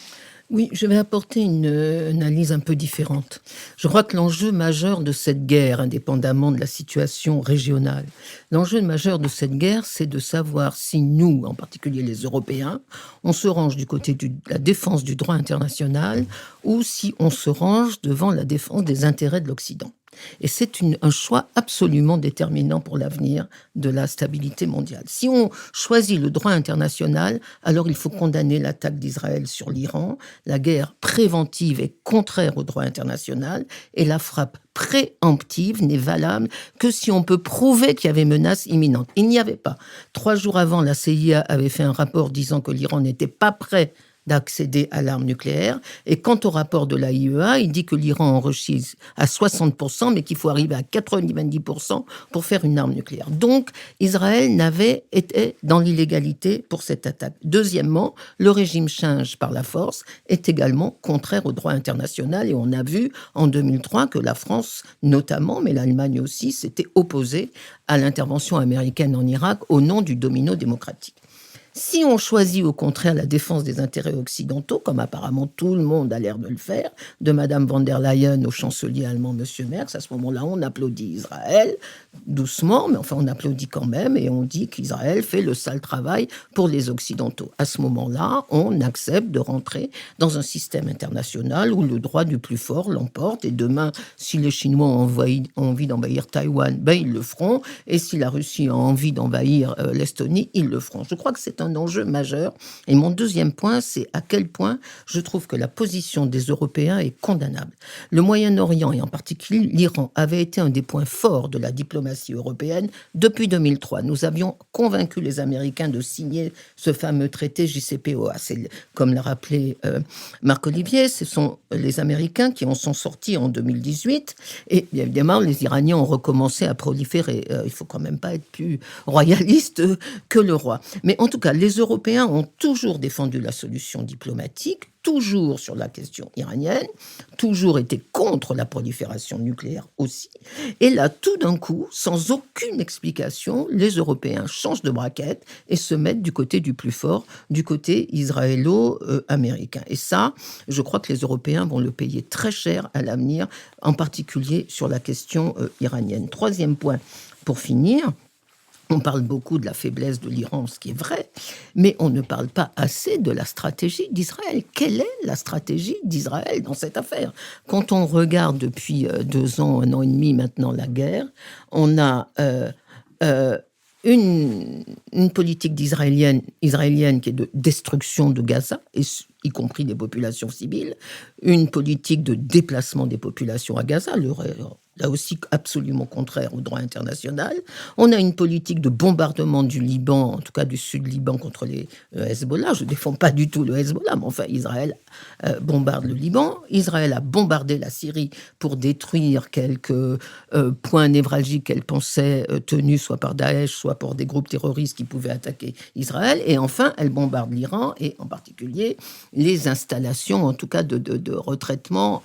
Oui, je vais apporter une analyse un peu différente. Je crois que l'enjeu majeur de cette guerre, indépendamment de la situation régionale, l'enjeu majeur de cette guerre, c'est de savoir si nous, en particulier les Européens, on se range du côté de la défense du droit international ou si on se range devant la défense des intérêts de l'Occident. Et c'est un choix absolument déterminant pour l'avenir de la stabilité mondiale. Si on choisit le droit international, alors il faut condamner l'attaque d'Israël sur l'Iran. La guerre préventive est contraire au droit international et la frappe préemptive n'est valable que si on peut prouver qu'il y avait menace imminente. Il n'y avait pas. 3 jours avant, la CIA avait fait un rapport disant que l'Iran n'était pas prêt d'accéder à l'arme nucléaire. Et quant au rapport de l'AIEA, il dit que l'Iran enrichit à 60%, mais qu'il faut arriver à 90% pour faire une arme nucléaire. Donc, Israël n'avait été dans l'illégalité pour cette attaque. Deuxièmement, le régime change par la force est également contraire au droit international. Et on a vu en 2003 que la France, notamment, mais l'Allemagne aussi, s'était opposée à l'intervention américaine en Irak au nom du domino démocratique. Si on choisit au contraire la défense des intérêts occidentaux, comme apparemment tout le monde a l'air de le faire, de Madame von der Leyen au chancelier allemand Monsieur Merz, à ce moment-là, on applaudit Israël, doucement, mais enfin on applaudit quand même, et on dit qu'Israël fait le sale travail pour les Occidentaux. À ce moment-là, on accepte de rentrer dans un système international où le droit du plus fort l'emporte, et demain, si les Chinois ont envie d'envahir Taïwan, ben ils le feront, et si la Russie a envie d'envahir l'Estonie, ils le feront. Je crois que c'est un enjeu majeur. Et mon deuxième point, c'est à quel point je trouve que la position des Européens est condamnable. Le Moyen-Orient, et en particulier l'Iran, avait été un des points forts de la diplomatie européenne depuis 2003. Nous avions convaincu les Américains de signer ce fameux traité JCPOA. C'est, comme l'a rappelé Marc-Olivier, ce sont les Américains qui en sont sortis en 2018. Et bien évidemment, les Iraniens ont recommencé à proliférer. Il ne faut quand même pas être plus royaliste que le roi. Mais en tout cas, les Européens ont toujours défendu la solution diplomatique, toujours sur la question iranienne, toujours été contre la prolifération nucléaire aussi. Et là, tout d'un coup, sans aucune explication, les Européens changent de braquette et se mettent du côté du plus fort, du côté israélo-américain. Et ça, je crois que les Européens vont le payer très cher à l'avenir, en particulier sur la question iranienne. Troisième point, pour finir. On parle beaucoup de la faiblesse de l'Iran, ce qui est vrai, mais on ne parle pas assez de la stratégie d'Israël. Quelle est la stratégie d'Israël dans cette affaire ? Quand on regarde depuis 2 ans, 1 an et demi maintenant la guerre, on a une politique israélienne qui est de destruction de Gaza, y compris des populations civiles, une politique de déplacement des populations à Gaza, là aussi absolument contraire au droit international. On a une politique de bombardement du Liban, en tout cas du sud Liban, contre les Hezbollah. Je ne défends pas du tout le Hezbollah, mais enfin, Israël bombarde le Liban. Israël a bombardé la Syrie pour détruire quelques points névralgiques qu'elle pensait tenus soit par Daesh, soit par des groupes terroristes qui pouvaient attaquer Israël. Et enfin, elle bombarde l'Iran, et en particulier les installations, en tout cas de retraitement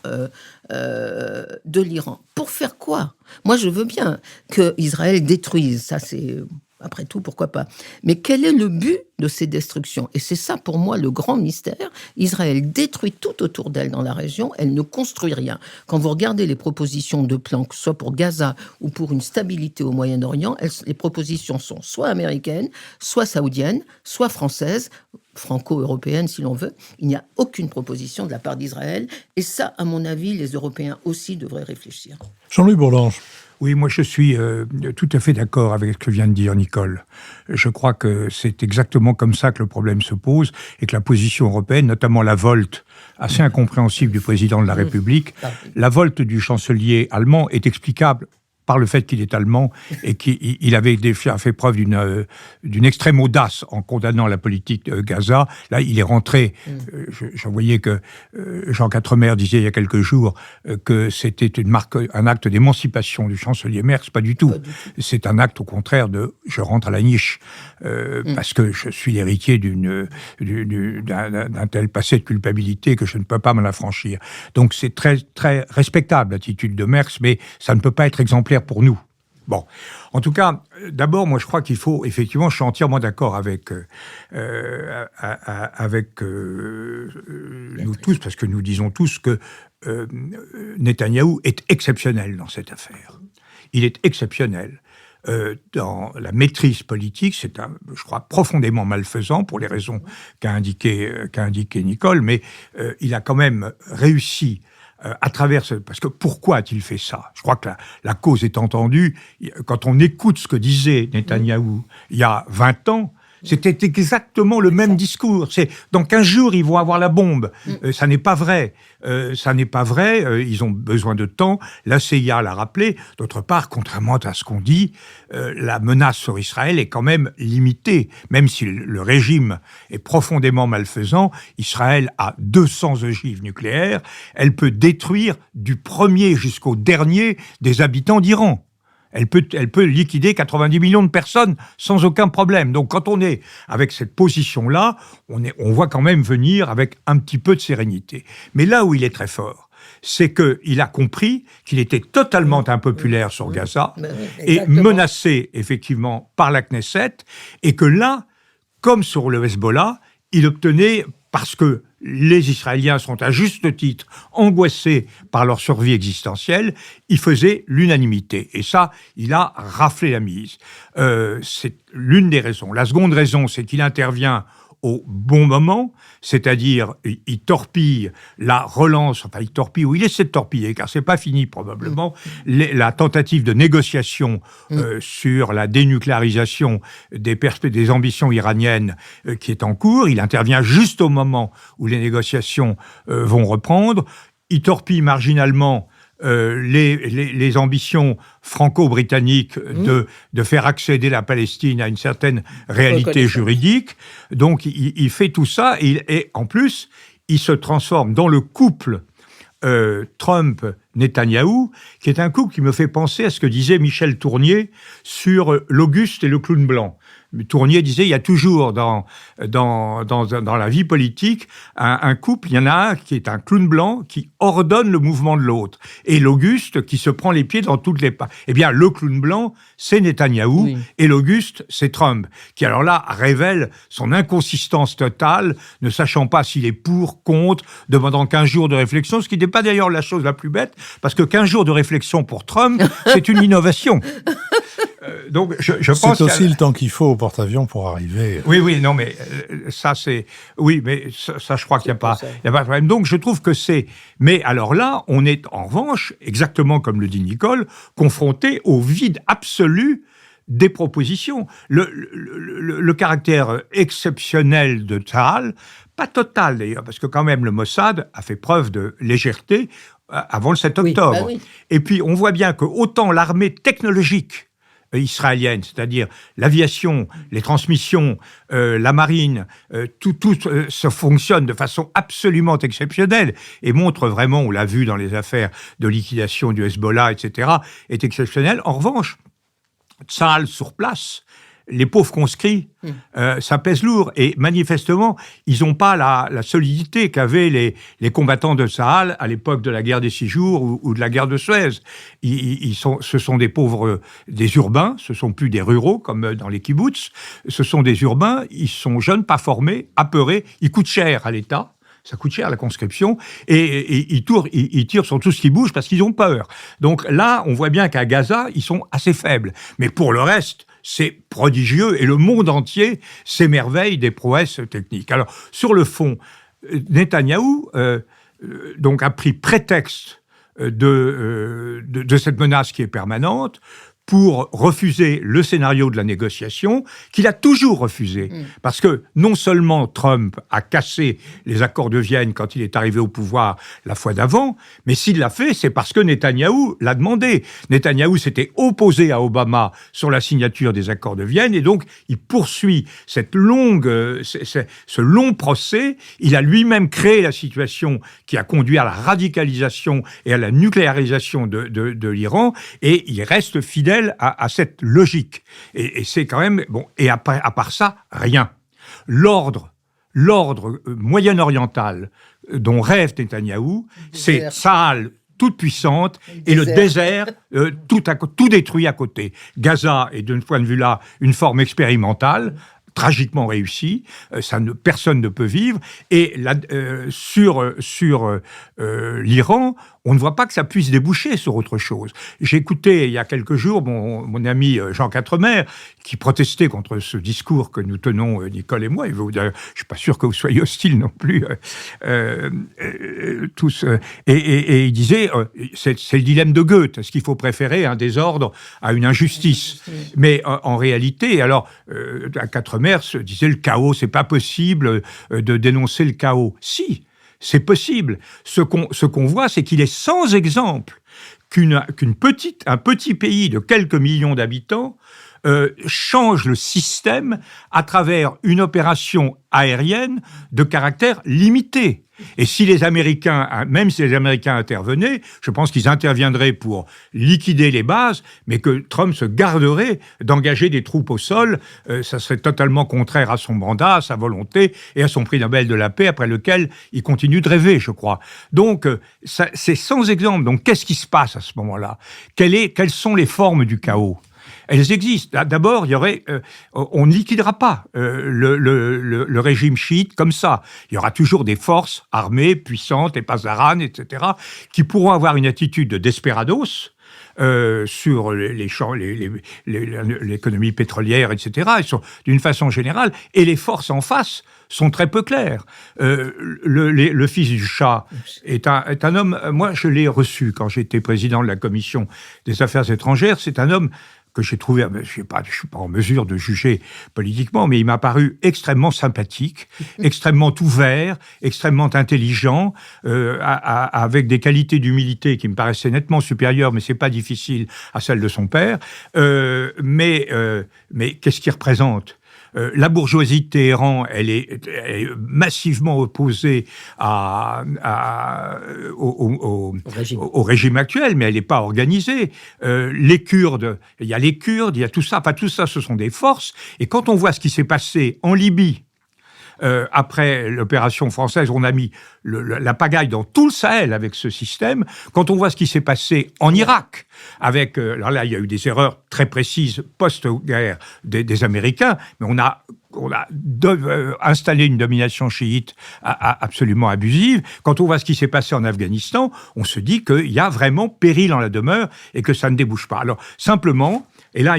de l'Iran. Pour faire quoi? Moi, je veux bien que Israël détruise. Ça, c'est... Après tout, pourquoi pas? Mais quel est le but de ces destructions? Et c'est ça, pour moi, le grand mystère. Israël détruit tout autour d'elle dans la région. Elle ne construit rien. Quand vous regardez les propositions de plans, que ce soit pour Gaza ou pour une stabilité au Moyen-Orient, les propositions sont soit américaines, soit saoudiennes, soit françaises, franco-européenne, si l'on veut. Il n'y a aucune proposition de la part d'Israël. Et ça, à mon avis, les Européens aussi devraient réfléchir. Jean-Louis Bourlanges. Oui, moi je suis tout à fait d'accord avec ce que vient de dire Nicole. Je crois que c'est exactement comme ça que le problème se pose et que la position européenne, notamment la volte assez incompréhensible du président de la République, la volte du chancelier allemand est explicable par le fait qu'il est allemand et qu'il avait fait preuve d'une extrême audace en condamnant la politique de Gaza. Là, il est rentré. J'en voyais que Jean Quatremer disait il y a quelques jours que c'était un acte d'émancipation du chancelier Merz. Pas du tout. C'est un acte, au contraire, de « je rentre à la niche parce que je suis l'héritier d'un tel passé de culpabilité que je ne peux pas m'en affranchir ». Donc c'est très, très respectable l'attitude de Merz, mais ça ne peut pas être exemplaire pour nous. Bon, en tout cas, d'abord, moi, je crois qu'il faut, effectivement, je suis entièrement d'accord avec nous tous, parce que nous disons tous que Netanyahou est exceptionnel dans cette affaire. Il est exceptionnel. Dans la maîtrise politique, c'est, je crois, profondément malfaisant pour les raisons qu'a indiqué Nicole, mais il a quand même réussi à travers parce que pourquoi a-t-il fait ça? Je crois que la cause est entendue. Quand on écoute ce que disait Netanyahou il y a 20 ans, c'était exactement le même discours. C'est dans 15 jours, ils vont avoir la bombe. Ça n'est pas vrai. Ça n'est pas vrai. Ils ont besoin de temps. La CIA l'a rappelé. D'autre part, contrairement à ce qu'on dit, la menace sur Israël est quand même limitée. Même si le régime est profondément malfaisant, Israël a 200 ogives nucléaires. Elle peut détruire du premier jusqu'au dernier des habitants d'Iran. Elle peut liquider 90 millions de personnes sans aucun problème. Donc, quand on est avec cette position-là, on voit quand même venir avec un petit peu de sérénité. Mais là où il est très fort, c'est qu'il a compris qu'il était totalement impopulaire sur Gaza et menacé, effectivement, par la Knesset, et que là, comme sur le Hezbollah, il obtenait, parce que les Israéliens sont à juste titre angoissés par leur survie existentielle, il faisait l'unanimité. Et ça, il a raflé la mise. C'est l'une des raisons. La seconde raison, c'est qu'il intervient au bon moment, c'est-à-dire il torpille la relance, enfin il torpille, ou il essaie de torpiller, car c'est pas fini probablement, la tentative de négociation sur la dénucléarisation des ambitions iraniennes qui est en cours. Il intervient juste au moment où les négociations vont reprendre. Il torpille marginalement les ambitions franco-britanniques de faire accéder la Palestine à une certaine réalité juridique. Donc, il fait tout ça et en plus, il se transforme dans le couple Trump-Netanyahou, qui est un couple qui me fait penser à ce que disait Michel Tournier sur l'Auguste et le clown blanc. Tournier disait, il y a toujours dans la vie politique un couple, il y en a un qui est un clown blanc qui ordonne le mouvement de l'autre, et l'Auguste qui se prend les pieds dans toutes les pas. Eh bien, le clown blanc, c'est Netanyahou, et l'Auguste, c'est Trump, qui alors là révèle son inconsistance totale, ne sachant pas s'il est pour, contre, demandant 15 jours de réflexion, ce qui n'est pas d'ailleurs la chose la plus bête, parce que 15 jours de réflexion pour Trump, c'est une innovation. Donc, je pense c'est aussi le temps qu'il faut au porte-avions pour arriver. Oui, non, mais ça, c'est... Oui, mais ça je crois qu'il n'y a pas de problème. Donc, je trouve que c'est... Mais alors là, on est, en revanche, exactement comme le dit Nicole, confronté au vide absolu des propositions. Le caractère exceptionnel de Tsahal, pas total d'ailleurs, parce que quand même le Mossad a fait preuve de légèreté avant le 7 octobre. Bah oui. Et puis on voit bien que autant l'armée technologique israélienne, c'est-à-dire l'aviation, les transmissions, la marine, tout se fonctionne de façon absolument exceptionnelle et montre vraiment, on l'a vu dans les affaires de liquidation du Hezbollah, etc., est exceptionnel. En revanche, Tsahal sur place, les pauvres conscrits, ça pèse lourd. Et manifestement, ils n'ont pas la solidité qu'avaient les combattants de Tsahal à l'époque de la guerre des 6 jours ou de la guerre de Suez. Ce sont des pauvres, des urbains, ce ne sont plus des ruraux comme dans les kibboutz, ce sont des urbains, ils sont jeunes, pas formés, apeurés, ils coûtent cher à l'État. Ça coûte cher la conscription, et ils tirent sur tout ce qui bouge parce qu'ils ont peur. Donc là, on voit bien qu'à Gaza, ils sont assez faibles. Mais pour le reste, c'est prodigieux, et le monde entier s'émerveille des prouesses techniques. Alors, sur le fond, Netanyahou donc a pris prétexte de cette menace qui est permanente pour refuser le scénario de la négociation, qu'il a toujours refusé. Parce que non seulement Trump a cassé les accords de Vienne quand il est arrivé au pouvoir la fois d'avant, mais s'il l'a fait, c'est parce que Netanyahou l'a demandé. Netanyahou s'était opposé à Obama sur la signature des accords de Vienne, et donc il poursuit ce long procès. Il a lui-même créé la situation qui a conduit à la radicalisation et à la nucléarisation de l'Iran, et il reste fidèle à cette logique. Et c'est quand même... Bon, et à part ça, rien. L'ordre moyen-oriental dont rêve Netanyahou, c'est Tsahal toute puissante, et le désert tout détruit à côté. Gaza est, d'un point de vue-là, une forme expérimentale, tragiquement réussi, personne ne peut vivre, et sur l'Iran, on ne voit pas que ça puisse déboucher sur autre chose. J'ai écouté il y a quelques jours mon ami Jean Quatremer, qui protestait contre ce discours que nous tenons, Nicole et moi, et je ne suis pas sûr que vous soyez hostiles non plus, tous, et il disait, c'est le dilemme de Goethe, est-ce qu'il faut préférer un désordre à une injustice? Mais en réalité, alors, Quatremer se disait, le chaos, c'est pas possible de dénoncer le chaos. Si, c'est possible. Ce qu'on voit, c'est qu'il est sans exemple qu'un petit pays de quelques millions d'habitants change le système à travers une opération aérienne de caractère limité. Et si les Américains, même si les Américains intervenaient, je pense qu'ils interviendraient pour liquider les bases, mais que Trump se garderait d'engager des troupes au sol. Ça serait totalement contraire à son mandat, à sa volonté et à son prix Nobel de la paix, après lequel il continue de rêver, je crois. Donc, c'est sans exemple. Donc, qu'est-ce qui se passe à ce moment-là? Quelles sont les formes du chaos? Elles existent. D'abord, on ne liquidera pas le régime chiite comme ça. Il y aura toujours des forces armées, puissantes, les Pasdaran, etc., qui pourront avoir une attitude de desperados sur les champs, l'économie pétrolière, etc., d'une façon générale, et les forces en face sont très peu claires. Le fils du Shah est un homme... Moi, je l'ai reçu quand j'étais président de la Commission des Affaires étrangères. C'est un homme que j'ai trouvé, je ne suis pas en mesure de juger politiquement, mais il m'a paru extrêmement sympathique, extrêmement ouvert, extrêmement intelligent, avec des qualités d'humilité qui me paraissaient nettement supérieures, mais c'est pas difficile, à celles de son père. Mais qu'est-ce qu'il représente ? La bourgeoisie de Téhéran, elle est massivement opposée au régime actuel, mais elle n'est pas organisée. Les Kurdes, il y a tout ça. Enfin, tout ça, ce sont des forces. Et quand on voit ce qui s'est passé en Libye, après l'opération française, on a mis la pagaille dans tout le Sahel avec ce système. Quand on voit ce qui s'est passé en Irak, alors là, il y a eu des erreurs très précises post-guerre des Américains, mais on a installé une domination chiite absolument abusive. Quand on voit ce qui s'est passé en Afghanistan, on se dit qu'il y a vraiment péril en la demeure et que ça ne débouche pas. Alors, simplement, et là,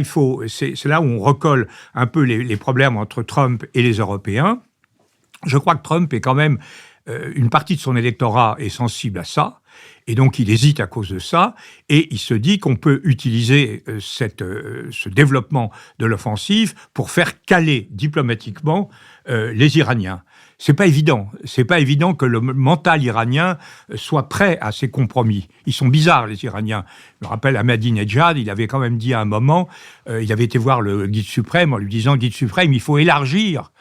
c'est là où on recolle un peu les problèmes entre Trump et les Européens. Je crois que Trump est quand même, une partie de son électorat est sensible à ça, Et donc, il hésite à cause de ça, et il se dit qu'on peut utiliser ce développement de l'offensive pour faire caler diplomatiquement les Iraniens. C'est pas évident. C'est pas évident que le mental iranien soit prêt à ces compromis. Ils sont bizarres, les Iraniens. Je me rappelle Ahmadinejad, il avait quand même dit à un moment, il avait été voir le guide suprême en lui disant, guide suprême, il faut élargir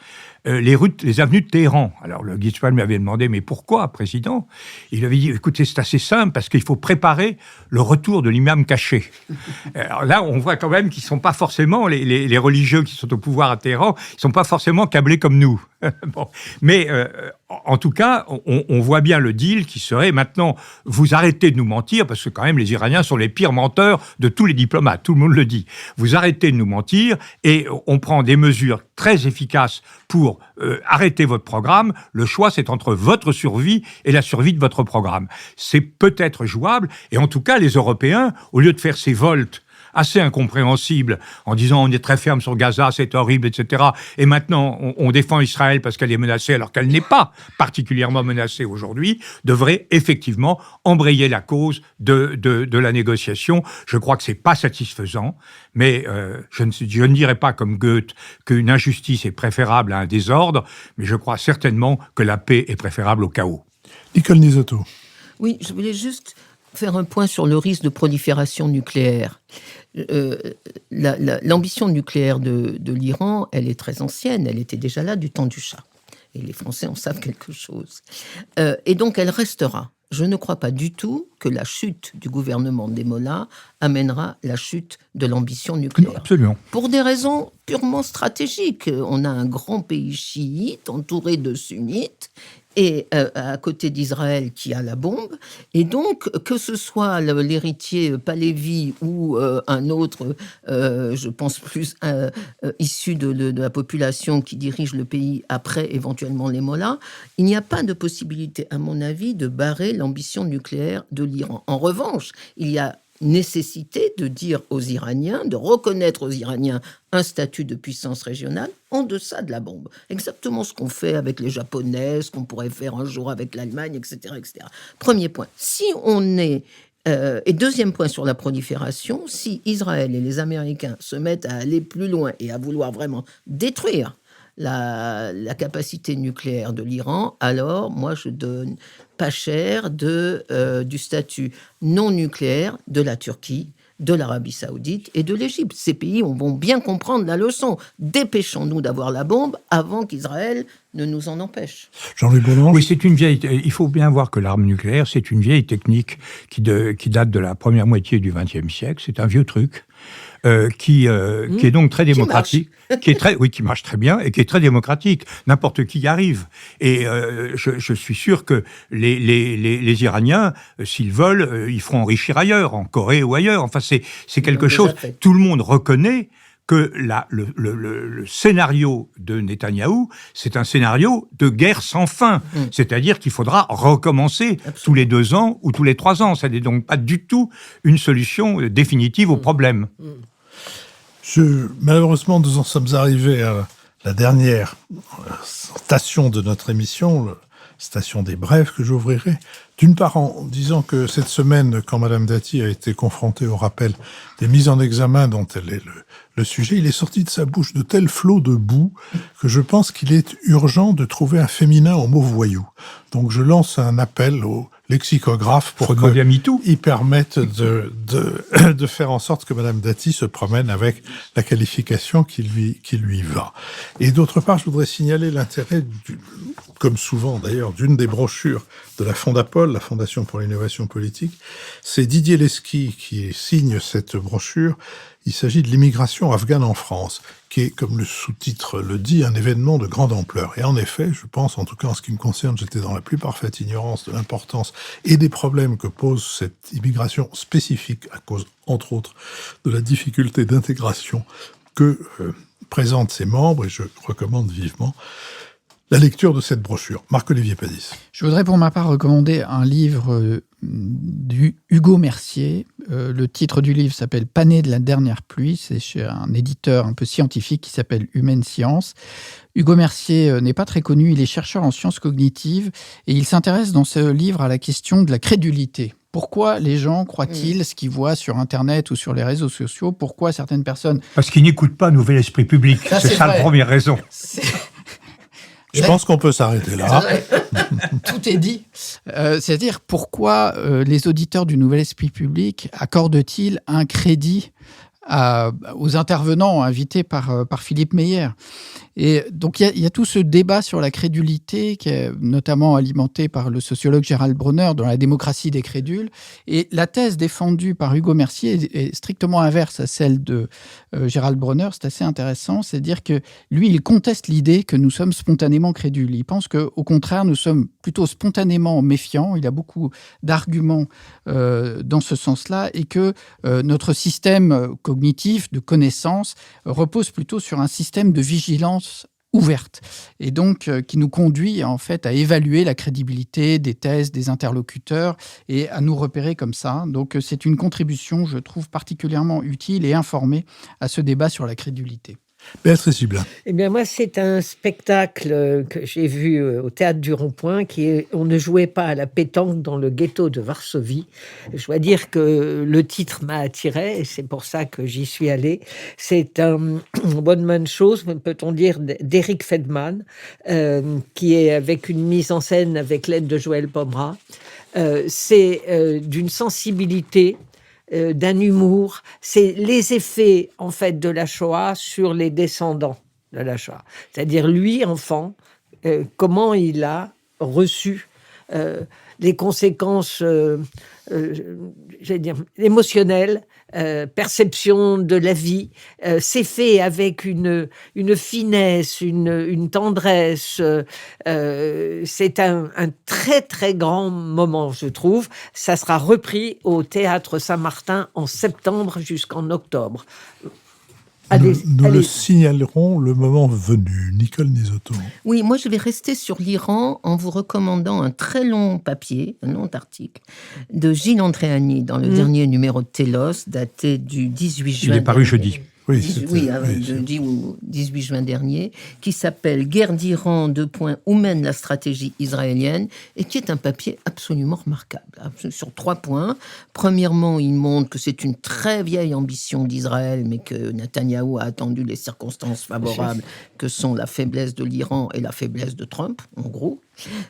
les avenues de Téhéran. Alors le guide suprême lui avait demandé, mais pourquoi, président? Il lui avait dit, écoutez, c'est assez simple, parce qu'il faut préparer le retour de l'imam caché. Alors là, on voit quand même qu'ils ne sont pas forcément, les religieux qui sont au pouvoir à Téhéran, ils ne sont pas forcément câblés comme nous. Bon. Mais en tout cas, on voit bien le deal qui serait, maintenant, vous arrêtez de nous mentir, parce que quand même, les Iraniens sont les pires menteurs de tous les diplomates, tout le monde le dit. Vous arrêtez de nous mentir, et on prend des mesures très efficaces pour arrêter votre programme. Le choix, c'est entre votre survie et la survie de votre programme. C'est peut-être jouable, et en tout cas, les Européens, au lieu de faire ces voltes assez incompréhensible, en disant on est très ferme sur Gaza, c'est horrible, etc. Et maintenant, on défend Israël parce qu'elle est menacée, alors qu'elle n'est pas particulièrement menacée aujourd'hui, devrait effectivement embrayer la cause de la négociation. Je crois que c'est pas satisfaisant, mais je ne dirais pas comme Goethe qu'une injustice est préférable à un désordre, mais je crois certainement que la paix est préférable au chaos. Nicole Nisotto. Oui, je voulais juste faire un point sur le risque de prolifération nucléaire. L'ambition nucléaire de l'Iran, elle est très ancienne, elle était déjà là du temps du Shah. Et les Français en savent quelque chose. Et donc elle restera. Je ne crois pas du tout que la chute du gouvernement des Mollahs amènera la chute de l'ambition nucléaire. Absolument. Pour des raisons purement stratégiques. On a un grand pays chiite entouré de sunnites, et à côté d'Israël qui a la bombe. Et donc, que ce soit l'héritier Pahlavi ou un autre, je pense plus issu de la population qui dirige le pays après éventuellement les Mollahs, il n'y a pas de possibilité, à mon avis, de barrer l'ambition nucléaire de l'Iran. En revanche, il y a nécessité de dire aux Iraniens, de reconnaître aux Iraniens un statut de puissance régionale en deçà de la bombe. Exactement ce qu'on fait avec les Japonais, ce qu'on pourrait faire un jour avec l'Allemagne, etc., etc. Premier point. Si on est... et deuxième point sur la prolifération, si Israël et les Américains se mettent à aller plus loin et à vouloir vraiment détruire la capacité nucléaire de l'Iran, alors moi je donne pas cher du statut non nucléaire de la Turquie, de l'Arabie Saoudite et de l'Égypte. Ces pays vont bien comprendre la leçon. Dépêchons-nous d'avoir la bombe avant qu'Israël ne nous en empêche. Jean-Louis Bourlanges. Oui, c'est une vieille. Il faut bien voir que l'arme nucléaire, c'est une vieille technique qui date de la première moitié du XXe siècle. C'est un vieux truc. Qui est donc très démocratique, qui marche très bien et qui est très démocratique. N'importe qui y arrive. Et je suis sûr que les Iraniens, s'ils veulent, ils feront enrichir ailleurs, en Corée ou ailleurs. Enfin, c'est quelque chose. Tout le monde reconnaît que le scénario de Netanyahou, c'est un scénario de guerre sans fin. C'est-à-dire qu'il faudra recommencer tous les 2 ans ou tous les 3 ans. Ça n'est donc pas du tout une solution définitive au problème. Malheureusement, nous en sommes arrivés à la dernière station de notre émission, la station des brèves que j'ouvrirai. D'une part, en disant que cette semaine, quand Madame Dati a été confrontée au rappel des mises en examen dont elle est le sujet, il est sorti de sa bouche de tel flot de boue que je pense qu'il est urgent de trouver un féminin au mot voyou. Donc je lance un appel aux lexicographes pour qu'ils permettent de faire en sorte que Madame Dati se promène avec la qualification qui lui va. Et d'autre part, je voudrais signaler l'intérêt, comme souvent d'ailleurs, d'une des brochures de la Fondapol, la Fondation pour l'innovation politique. C'est Didier Lesky qui signe cette brochure. Il s'agit de l'immigration afghane en France, qui est, comme le sous-titre le dit, un événement de grande ampleur. Et en effet, je pense, en tout cas en ce qui me concerne, j'étais dans la plus parfaite ignorance de l'importance et des problèmes que pose cette immigration spécifique à cause, entre autres, de la difficulté d'intégration que présentent ses membres, et je recommande vivement la lecture de cette brochure. Marc-Olivier Padis. Je voudrais pour ma part recommander un livre du Hugo Mercier. Le titre du livre s'appelle « Pané de la dernière pluie ». C'est chez un éditeur un peu scientifique qui s'appelle Humaine Science. Hugo Mercier n'est pas très connu, il est chercheur en sciences cognitives et il s'intéresse dans ce livre à la question de la crédulité. Pourquoi les gens croient-ils ce qu'ils voient sur Internet ou sur les réseaux sociaux? Pourquoi certaines personnes... Parce qu'ils n'écoutent pas Nouvel Esprit Public. C'est ça la première raison. Je pense qu'on peut s'arrêter là. Tout est dit. C'est-à-dire, pourquoi les auditeurs du Nouvel Esprit Public accordent-ils un crédit aux intervenants invités par Philippe Meyer? Et donc, il y a tout ce débat sur la crédulité qui est notamment alimenté par le sociologue Gérald Bronner dans La démocratie des crédules. Et la thèse défendue par Hugo Mercier est strictement inverse à celle de Gérald Bronner. C'est assez intéressant. C'est-à-dire que lui, il conteste l'idée que nous sommes spontanément crédules. Il pense qu'au contraire, nous sommes plutôt spontanément méfiants. Il a beaucoup d'arguments dans ce sens-là et que notre système cognitif de connaissance repose plutôt sur un système de vigilance ouverte et donc qui nous conduit en fait à évaluer la crédibilité des thèses des interlocuteurs et à nous repérer comme ça. Donc c'est une contribution, je trouve, particulièrement utile et informée à ce débat sur la crédulité. Béatrice Hublin. Eh bien, moi, c'est un spectacle que j'ai vu au Théâtre du Rond-Point, on ne jouait pas à la pétanque dans le ghetto de Varsovie. Je dois dire que le titre m'a attiré et c'est pour ça que j'y suis allée. C'est un one-man show, peut-on dire, d'Eric Feldman, qui est avec une mise en scène avec l'aide de Joël Pomera. C'est d'une sensibilité, d'un humour, c'est les effets en fait de la Shoah sur les descendants de la Shoah. C'est-à-dire lui, enfant, comment il a reçu les conséquences, j'allais dire, émotionnelles, perception de la vie. C'est fait avec une finesse, une tendresse. C'est un très, très grand moment, je trouve. Ça sera repris au Théâtre Saint-Martin en septembre jusqu'en octobre. Nous le signalerons le moment venu. Nicole Nisotto. Oui, moi je vais rester sur l'Iran en vous recommandant un très long papier, un long article de Gilles Andréani dans le dernier numéro de Télos, daté du 18 juin. Il est paru jeudi. Oui, jeudi ou 18 juin dernier, qui s'appelle « Guerre d'Iran, où mène la stratégie israélienne » et qui est un papier absolument remarquable, sur 3 points. Premièrement, il montre que c'est une très vieille ambition d'Israël, mais que Netanyahou a attendu les circonstances favorables, que sont la faiblesse de l'Iran et la faiblesse de Trump, en gros.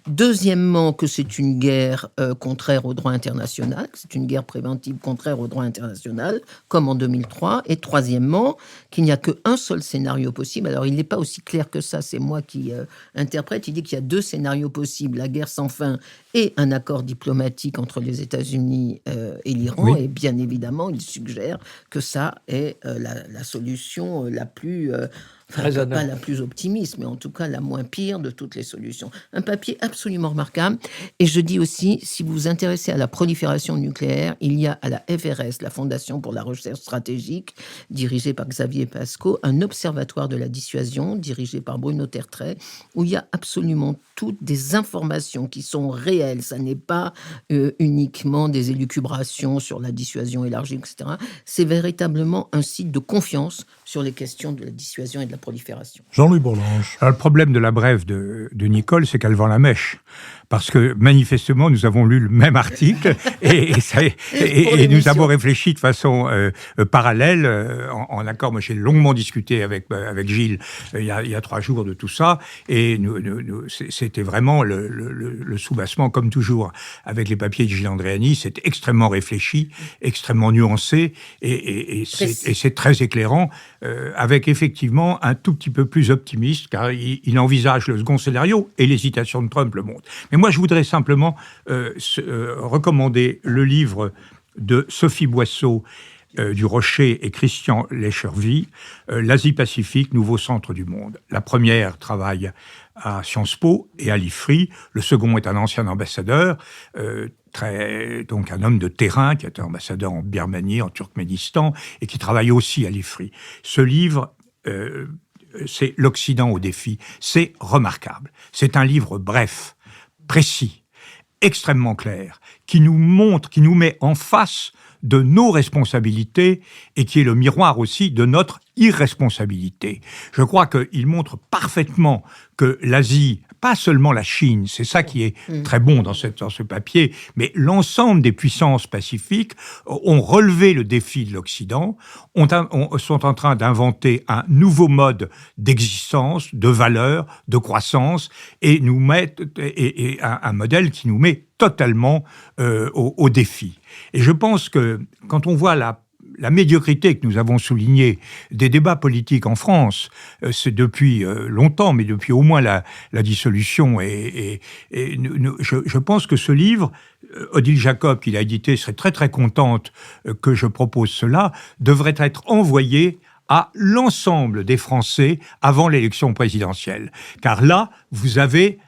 Deuxièmement, que c'est une guerre contraire au droit international, que c'est une guerre préventive contraire au droit international, comme en 2003. Et troisièmement, qu'il n'y a qu'un seul scénario possible. Alors, il n'est pas aussi clair que ça, c'est moi qui interprète. Il dit qu'il y a 2 scénarios possibles, la guerre sans fin et un accord diplomatique entre les États-Unis et l'Iran. Oui. Et bien évidemment, il suggère que ça est la solution la plus... pas la plus optimiste, mais en tout cas la moins pire de toutes les solutions. Un papier absolument remarquable. Et je dis aussi, si vous vous intéressez à la prolifération nucléaire, il y a à la FRS, la Fondation pour la recherche stratégique, dirigée par Xavier Pasco, un observatoire de la dissuasion, dirigé par Bruno Tertrais, où il y a absolument toutes des informations qui sont réelles. Ça n'est pas uniquement des élucubrations sur la dissuasion élargie, etc. C'est véritablement un site de confiance sur les questions de la dissuasion et de la prolifération. Jean-Louis Bourlange. Alors, le problème de la brève de Nicole, c'est qu'elle vend la mèche. Parce que, manifestement, nous avons lu le même article et nous avons réfléchi de façon parallèle, en accord. Moi, j'ai longuement discuté avec Gilles il y a 3 jours de tout ça. Et c'était vraiment le soubassement, comme toujours. Avec les papiers de Gilles Andréani, c'est extrêmement réfléchi, extrêmement nuancé et c'est très éclairant, avec effectivement un tout petit peu plus optimiste, car il envisage le second scénario et l'hésitation de Trump le montre. Mais moi, je voudrais simplement recommander le livre de Sophie Boisseau du Rocher et Christian Lechervy, l'Asie-Pacifique, nouveau centre du monde. La première travaille à Sciences Po et à l'IFRI. Le second est un ancien ambassadeur, donc un homme de terrain qui était ambassadeur en Birmanie, en Turkménistan, et qui travaille aussi à l'IFRI. Ce livre, c'est L'Occident au défi. C'est remarquable. C'est un livre bref, précis, extrêmement clair, qui nous montre, qui nous met en face de nos responsabilités et qui est le miroir aussi de notre irresponsabilité. Je crois qu'il montre parfaitement que l'Asie, pas seulement la Chine, c'est ça qui est très bon dans ce papier, mais l'ensemble des puissances pacifiques ont relevé le défi de l'Occident, sont en train d'inventer un nouveau mode d'existence, de valeur, de croissance, et nous mettent et un modèle qui nous met totalement au défi. Et je pense que quand on voit la médiocrité que nous avons soulignée des débats politiques en France, c'est depuis longtemps, mais depuis au moins la dissolution. Je pense que ce livre, Odile Jacob, qui l'a édité, serait très très contente que je propose cela, devrait être envoyé à l'ensemble des Français avant l'élection présidentielle. Car là, vous avez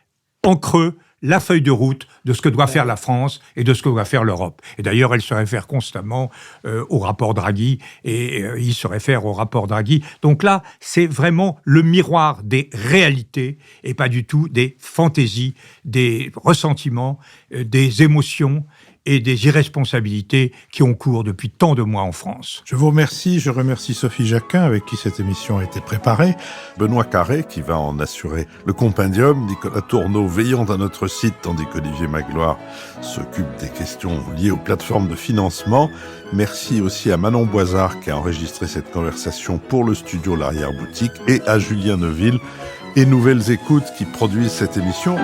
en creux la feuille de route de ce que doit faire la France et de ce que doit faire l'Europe. Et d'ailleurs, elle se réfère constamment au rapport Draghi, et il se réfère au rapport Draghi. Donc là, c'est vraiment le miroir des réalités, et pas du tout des fantaisies, des ressentiments, des émotions et des irresponsabilités qui ont cours depuis tant de mois en France. Je vous remercie, je remercie Sophie Jacquin avec qui cette émission a été préparée, Benoît Carré qui va en assurer le compendium, Nicolas Tourneau veillant à notre site tandis qu'Olivier Magloire s'occupe des questions liées aux plateformes de financement. Merci aussi à Manon Boisard qui a enregistré cette conversation pour le studio L'Arrière-Boutique et à Julien Neuville et Nouvelles Écoutes qui produisent cette émission.